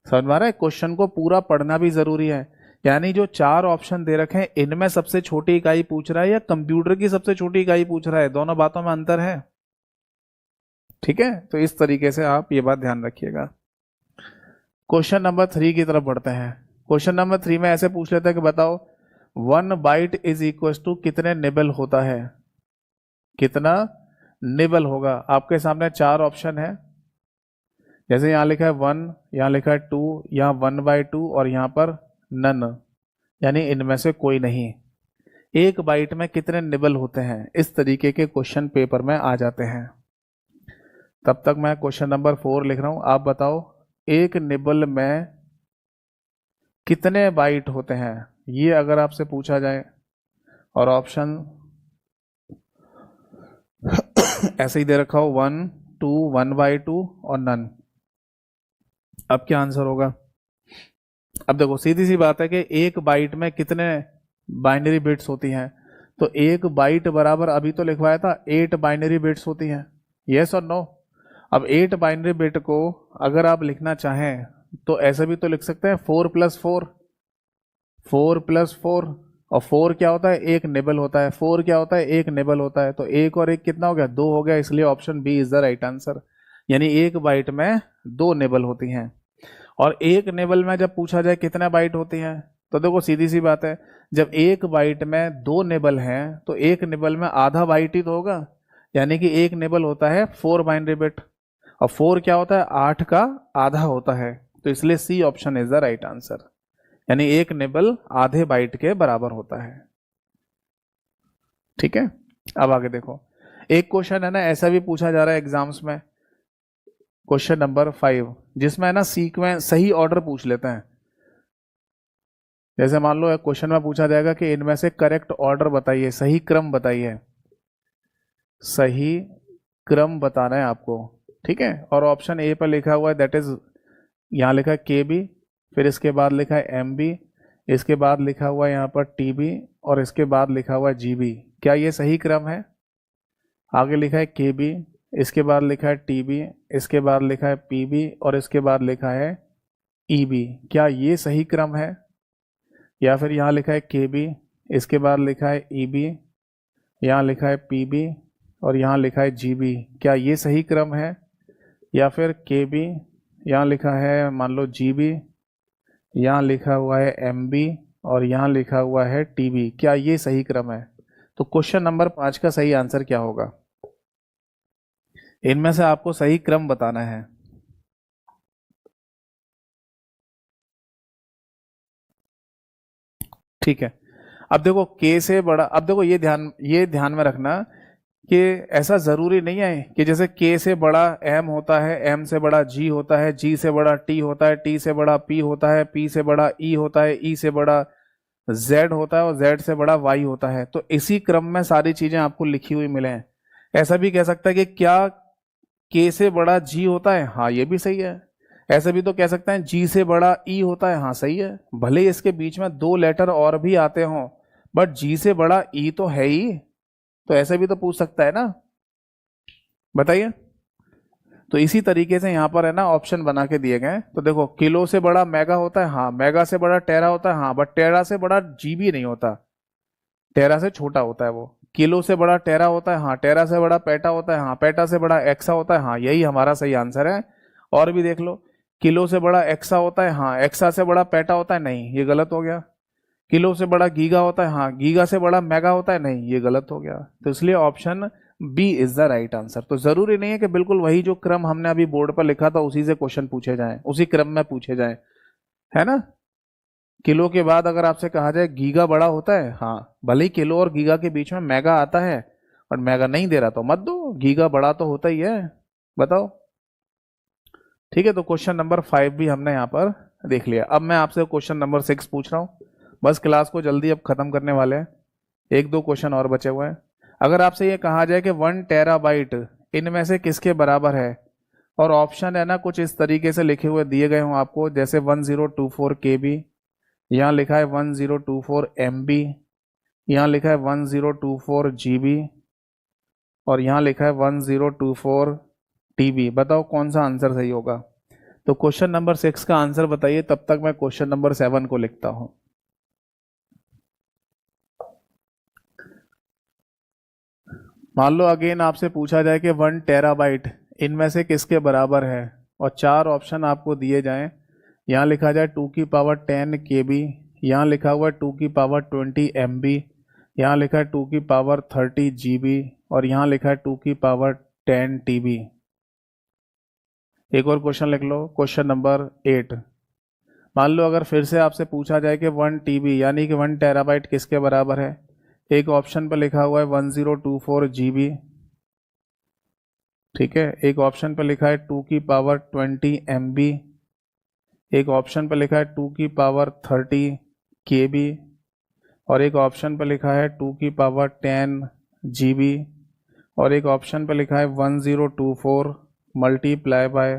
समझ में आ रहा है? क्वेश्चन को पूरा पढ़ना भी जरूरी है। यानी जो 4 ऑप्शन दे रखे हैं इनमें सबसे छोटी इकाई पूछ रहा है या कंप्यूटर की सबसे छोटी इकाई पूछ रहा है, दोनों बातों में अंतर है। ठीक है, तो इस तरीके से आप ये बात ध्यान रखिएगा। क्वेश्चन नंबर 3 की तरफ बढ़ते हैं। क्वेश्चन नंबर 3 में ऐसे पूछ लेते हैं कि बताओ 1 बाइट इज इक्वल टू कितने निबल होता है, कितना निबल होगा। आपके सामने 4 ऑप्शन है, जैसे यहां लिखा है 1, यहां लिखा है 2, यहां 1/2 और यहां पर नन, यानी इनमें से कोई नहीं। एक बाइट में कितने निबल होते हैं, इस तरीके के क्वेश्चन पेपर में आ जाते हैं। तब तक मैं क्वेश्चन नंबर 4 लिख रहा हूं। आप बताओ एक निबल में कितने बाइट होते हैं, ये अगर आपसे पूछा जाए और ऑप्शन ऐसे ही दे रखा हो 1, 2, 1/2 और नन, अब क्या आंसर होगा। अब देखो सीधी सी बात है कि एक बाइट में कितने बाइनरी बिट्स होती हैं, तो एक बाइट बराबर अभी तो लिखवाया था 8 बाइनरी बिट्स होती हैं, यस और नो। अब 8 बाइनरी बिट को अगर आप लिखना चाहें तो ऐसे भी तो लिख सकते हैं 4 + 4, 4 + 4, और 4 क्या होता है, एक निबल होता है। 4 क्या होता है, एक निबल होता है। तो एक और एक कितना हो गया, 2 हो गया, इसलिए option B is the right answer. यानी एक बाइट में 2 निबल होती हैं। और एक निबल में जब पूछा जाए कितना बाइट होती हैं, तो देखो सीधी सी बात है, जब एक बाइट में 2 निबल हैं तो एक निबल में आधा बाइट ही तो होगा, यानी कि एक निबल होता है 4 बाइनरी बिट, और 4 क्या होता है, 8 का आधा होता है। तो इसलिए C option is the right answer, यानी एक निबल आधे बाइट के बराबर होता है। ठीक है, अब आगे देखो। एक क्वेश्चन है ना ऐसा भी पूछा जा रहा है एग्जाम्स में, क्वेश्चन नंबर 5, जिसमें है ना सीक्वेंस सही ऑर्डर पूछ लेते हैं। जैसे मान लो एक क्वेश्चन में पूछा जाएगा कि इनमें से करेक्ट ऑर्डर बताइए, सही क्रम बताइए, सही क्रम बताना है आपको। ठीक है, और ऑप्शन ए पर लिखा हुआ है दैट इज, यहाँ लिखा है के बी, फिर इसके बाद लिखा है एम बी, इसके बाद लिखा हुआ है यहाँ पर टी बी, और इसके बाद लिखा हुआ है जी बी। क्या ये सही क्रम है? आगे लिखा है के बी, इसके बाद लिखा है टी बी, इसके बाद लिखा है पी बी, और इसके बाद लिखा है ई बी। क्या ये सही क्रम है? या फिर यहाँ लिखा है के बी, इसके बाद लिखा है ई बी, यहाँ लिखा है पी बी, और यहाँ लिखा है जी बी। क्या ये सही क्रम है? या फिर के बी, यहाँ लिखा है मान लो जी बी, यहाँ लिखा हुआ है एम बी, और यहाँ लिखा हुआ है टी बी। क्या ये सही क्रम है? तो क्वेश्चन नंबर 5 का सही आंसर क्या होगा? इनमें से आपको सही क्रम बताना है। ठीक है, अब देखो के से बड़ा, अब देखो ये ध्यान में रखना कि ऐसा जरूरी नहीं है कि जैसे के से बड़ा एम होता है, एम से बड़ा जी होता है, जी से बड़ा टी होता है, टी से बड़ा पी होता है, पी से बड़ा ई होता है, ई से बड़ा जेड होता है, और जेड से बड़ा वाई होता है। तो इसी क्रम में सारी चीजें आपको लिखी हुई मिले हैं। ऐसा भी कह सकता है कि क्या के से बड़ा जी होता है, हाँ ये भी सही है। ऐसे भी तो कह सकते हैं जी से बड़ा ई होता है, हाँ सही है। भले ही इसके बीच में 2 लेटर और भी आते हों, बट जी से बड़ा ई तो है ही। तो ऐसे भी तो पूछ सकता है ना, बताइए। तो इसी तरीके से यहाँ पर है ना ऑप्शन बना के दिए गए। तो देखो किलो से बड़ा मेगा होता है, हाँ। मेगा से बड़ा टेरा होता है, हाँ। बट टेरा से बड़ा जीबी नहीं होता, टेरा से छोटा होता है वो। किलो से बड़ा टेरा होता है, हाँ। टेरा से बड़ा पेटा होता है, हाँ। पेटा से बड़ा एक्सा होता है, हाँ। यही हमारा सही आंसर है। और भी देख लो, किलो से बड़ा एक्सा होता है, हाँ। एक्सा से बड़ा पेटा होता है, नहीं, ये गलत हो गया। किलो से बड़ा गीगा होता है, हाँ। गीगा से बड़ा मेगा होता है, नहीं, ये गलत हो गया। तो इसलिए option B is the right answer. तो जरूरी नहीं है कि बिल्कुल वही जो क्रम हमने अभी बोर्ड पर लिखा था उसी से क्वेश्चन पूछे जाएं, उसी क्रम में पूछे जाएं, है ना। किलो के बाद अगर आपसे कहा जाए गीगा बड़ा होता है, हाँ, भले ही किलो और गीगा के बीच में मेगा आता है, और मेगा नहीं दे रहा तो मत दो, गीगा बड़ा तो होता ही है। बताओ। ठीक है, तो क्वेश्चन नंबर 5 भी हमने यहाँ पर देख लिया। अब मैं आपसे क्वेश्चन नंबर 6 पूछ रहा हूँ। बस क्लास को जल्दी अब खत्म करने वाले हैं, 1-2 क्वेश्चन और बचे हुए हैं। अगर आपसे ये कहा जाए कि 1 टेराबाइट इनमें से किसके बराबर है, और ऑप्शन है ना कुछ इस तरीके से लिखे हुए दिए गए हों आपको, जैसे 1024 KB, यहाँ लिखा है 1024 MB, यहाँ लिखा है 1024 GB और यहाँ लिखा है 1024 TB। बताओ कौन सा आंसर सही होगा। तो क्वेश्चन नंबर 6 का आंसर बताइए, तब तक मैं क्वेश्चन नंबर 7 को लिखता हूं। मान लो अगेन आपसे पूछा जाए कि 1 TB इनमें से किसके बराबर है, और 4 ऑप्शन आपको दिए जाएं। यहाँ लिखा जाए 2 की पावर 10 KB, यहाँ लिखा हुआ है 2 की पावर 20 MB, यहाँ लिखा है 2 की पावर 30 GB और यहाँ लिखा है 2 की पावर 10 TB। एक और क्वेश्चन लिख लो, क्वेश्चन नंबर 8। मान लो अगर फिर से आपसे पूछा जाए कि 1 TB यानी कि 1 TB किसके बराबर है। एक ऑप्शन पर लिखा हुआ है 1024 GB, ठीक है। एक ऑप्शन पर लिखा है 2 की पावर 20 MB, एक ऑप्शन पर लिखा है 2 की पावर 30 KB और एक ऑप्शन पर लिखा है 2 की पावर 10 GB और एक ऑप्शन पर लिखा है 1024 मल्टीप्लाई बाय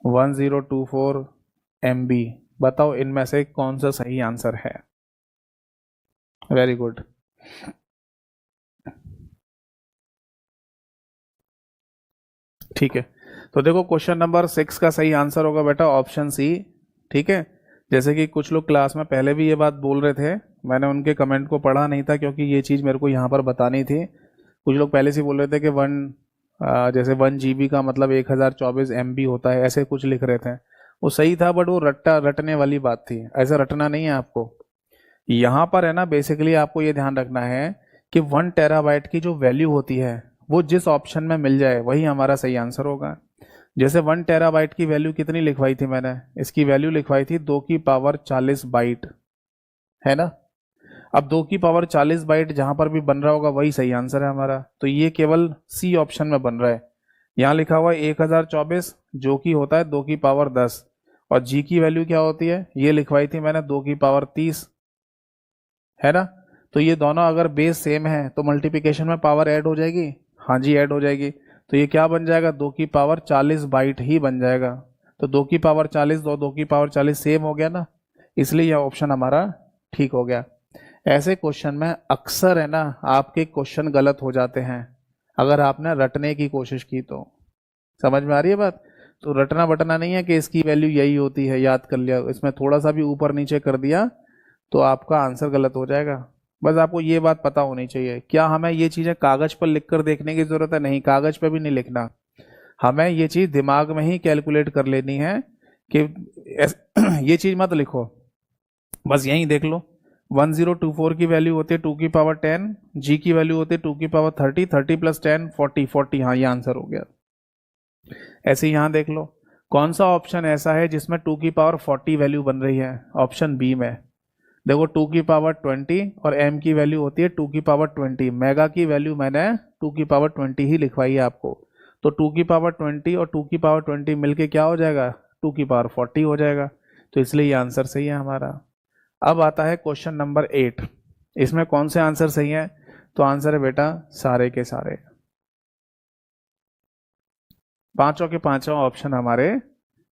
1024 MB। बताओ इनमें से कौन सा सही आंसर है। Very good. ठीक है, तो देखो क्वेश्चन नंबर 6 का सही आंसर होगा बेटा ऑप्शन सी। ठीक है, जैसे कि कुछ लोग क्लास में पहले भी ये बात बोल रहे थे, मैंने उनके कमेंट को पढ़ा नहीं था क्योंकि ये चीज़ मेरे को यहाँ पर बतानी थी। कुछ लोग पहले से बोल रहे थे कि जैसे 1 GB का मतलब 1024 MB होता है, ऐसे कुछ लिख रहे थे। वो सही था बट वो रटने वाली बात थी, ऐसा रटना नहीं है आपको। यहाँ पर है ना, बेसिकली आपको ये ध्यान रखना है कि 1 TB की जो वैल्यू होती है वो जिस ऑप्शन में मिल जाए वही हमारा सही आंसर होगा। जैसे 1 TB की वैल्यू कितनी लिखवाई थी मैंने, इसकी वैल्यू लिखवाई थी 2 की पावर 40 बाइट, है ना। अब 2 की पावर 40 बाइट जहां पर भी बन रहा होगा वही सही आंसर है हमारा, तो ये केवल सी ऑप्शन में बन रहा है। यहाँ लिखा हुआ है 1024 जो कि होता है 2 की पावर 10 और जी की वैल्यू क्या होती है ये लिखवाई थी मैंने 2 की पावर 30, है ना। तो ये दोनों अगर बेस सेम है तो मल्टीप्लिकेशन में पावर ऐड हो जाएगी। हाँ जी ऐड हो जाएगी, तो ये क्या बन जाएगा 2 की पावर 40 बाइट ही बन जाएगा। तो 2 की पावर 40 2 की पावर 40 सेम हो गया ना, इसलिए यह ऑप्शन हमारा ठीक हो गया। ऐसे क्वेश्चन में अक्सर है ना आपके क्वेश्चन गलत हो जाते हैं अगर आपने रटने की कोशिश की तो। समझ में आ रही है बात। तो रटना बटना नहीं है कि इसकी वैल्यू यही होती है याद कर लिया, इसमें थोड़ा सा भी ऊपर नीचे कर दिया तो आपका आंसर गलत हो जाएगा। बस आपको ये बात पता होनी चाहिए। क्या हमें ये चीज़ें कागज पर लिखकर देखने की जरूरत है? नहीं, कागज पर भी नहीं लिखना, हमें ये चीज़ दिमाग में ही कैलकुलेट कर लेनी है कि ये चीज़ मत लिखो, बस यहीं देख लो। 1024 की वैल्यू होती है 2 की पावर 10, जी की वैल्यू होती है 2 की पावर 30, 30 प्लस 10 40, 40, हाँ ये आंसर हो गया। ऐसे यहाँ देख लो कौन सा ऑप्शन ऐसा है जिसमें 2 की पावर 40 वैल्यू बन रही है। ऑप्शन बी में देखो 2 की पावर 20 और m की वैल्यू होती है 2 की पावर 20। मेगा की वैल्यू मैंने 2 की पावर 20 ही लिखवाई है आपको, तो 2 की पावर 20 और 2 की पावर 20 मिलके क्या हो जाएगा 2 की पावर 40 हो जाएगा। तो इसलिए ये आंसर सही है हमारा। अब आता है क्वेश्चन नंबर 8, इसमें कौन से आंसर सही है? तो आंसर है बेटा सारे के सारे, पांचों के पांचों ऑप्शन हमारे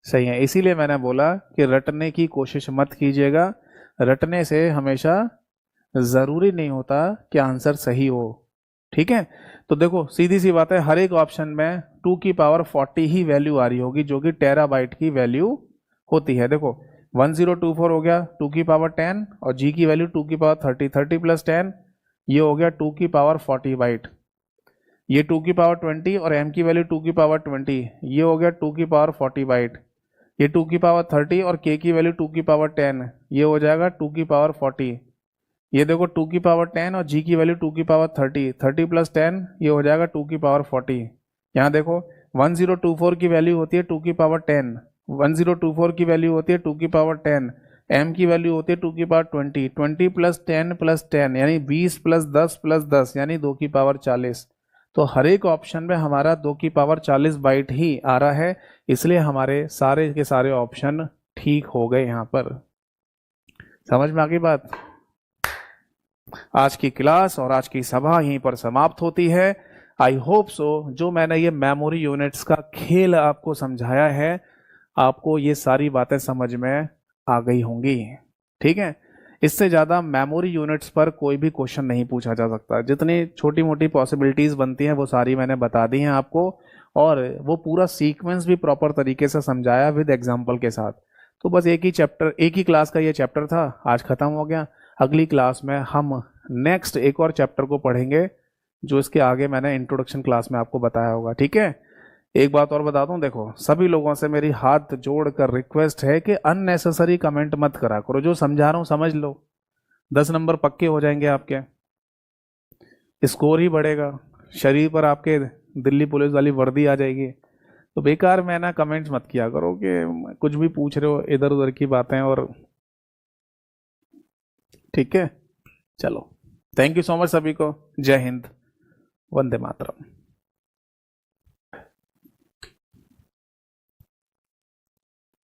सही हैं। इसीलिए मैंने बोला कि रटने की कोशिश मत कीजिएगा, रटने से हमेशा जरूरी नहीं होता कि आंसर सही हो। ठीक है, तो देखो सीधी सी बात है, हर एक ऑप्शन में 2 की पावर 40 ही वैल्यू आ रही होगी जो कि टेराबाइट की वैल्यू होती है। देखो 1024 हो गया 2 की पावर 10 और जी की वैल्यू 2 की पावर 30, 30 प्लस 10 ये हो गया 2 की पावर 40 बाइट। ये 2 की पावर 20 और m की वैल्यू 2 की पावर 20 ये हो गया 2 की पावर 40 बाइट। ये 2 की पावर 30 और k की वैल्यू 2 की पावर 10 ये हो जाएगा 2 की पावर 40। ये देखो 2 की पावर 10 और g की वैल्यू 2 की पावर 30, 30 प्लस 10 ये हो जाएगा 2 की पावर 40। यहाँ देखो 1024 की वैल्यू होती है 2 की पावर 10, 1024 की वैल्यू होती है 2 की पावर 10, m की वैल्यू होती है 2 की पावर 20, 20 प्लस 10 प्लस 10 यानी 20 प्लस 10 प्लस 10 यानी 2 की पावर 40। तो हर एक ऑप्शन में हमारा 2 की पावर 40 बाइट ही आ रहा है, इसलिए हमारे सारे के सारे ऑप्शन ठीक हो गए। यहाँ पर समझ में आ गई बात। आज की क्लास और आज की सभा यहीं पर समाप्त होती है। आई होप सो जो मैंने ये मेमोरी यूनिट्स का खेल आपको समझाया है, आपको ये सारी बातें समझ में आ गई होंगी। ठीक है, इससे ज़्यादा मेमोरी यूनिट्स पर कोई भी क्वेश्चन नहीं पूछा जा सकता। जितनी छोटी मोटी पॉसिबिलिटीज़ बनती हैं वो सारी मैंने बता दी हैं आपको, और वो पूरा सीक्वेंस भी प्रॉपर तरीके से समझाया विद एग्जाम्पल के साथ। तो बस एक ही चैप्टर, एक ही क्लास का ये चैप्टर था, आज ख़त्म हो गया। अगली क्लास में हम नेक्स्ट एक और चैप्टर को पढ़ेंगे जो इसके आगे मैंने इंट्रोडक्शन क्लास में आपको बताया होगा, ठीक है। एक बात और बता दूं, देखो सभी लोगों से मेरी हाथ जोड़कर रिक्वेस्ट है कि अननेसेसरी कमेंट मत करा करो, जो समझा रहा हूं समझ लो। 10 नंबर पक्के हो जाएंगे आपके, स्कोर ही बढ़ेगा, शरीर पर आपके दिल्ली पुलिस वाली वर्दी आ जाएगी। तो बेकार में ना कमेंट्स मत किया करो कि कुछ भी पूछ रहे हो इधर उधर की बातें, और ठीक है। चलो, थैंक यू सो मच सभी को। जय हिंद, वंदे मातरम।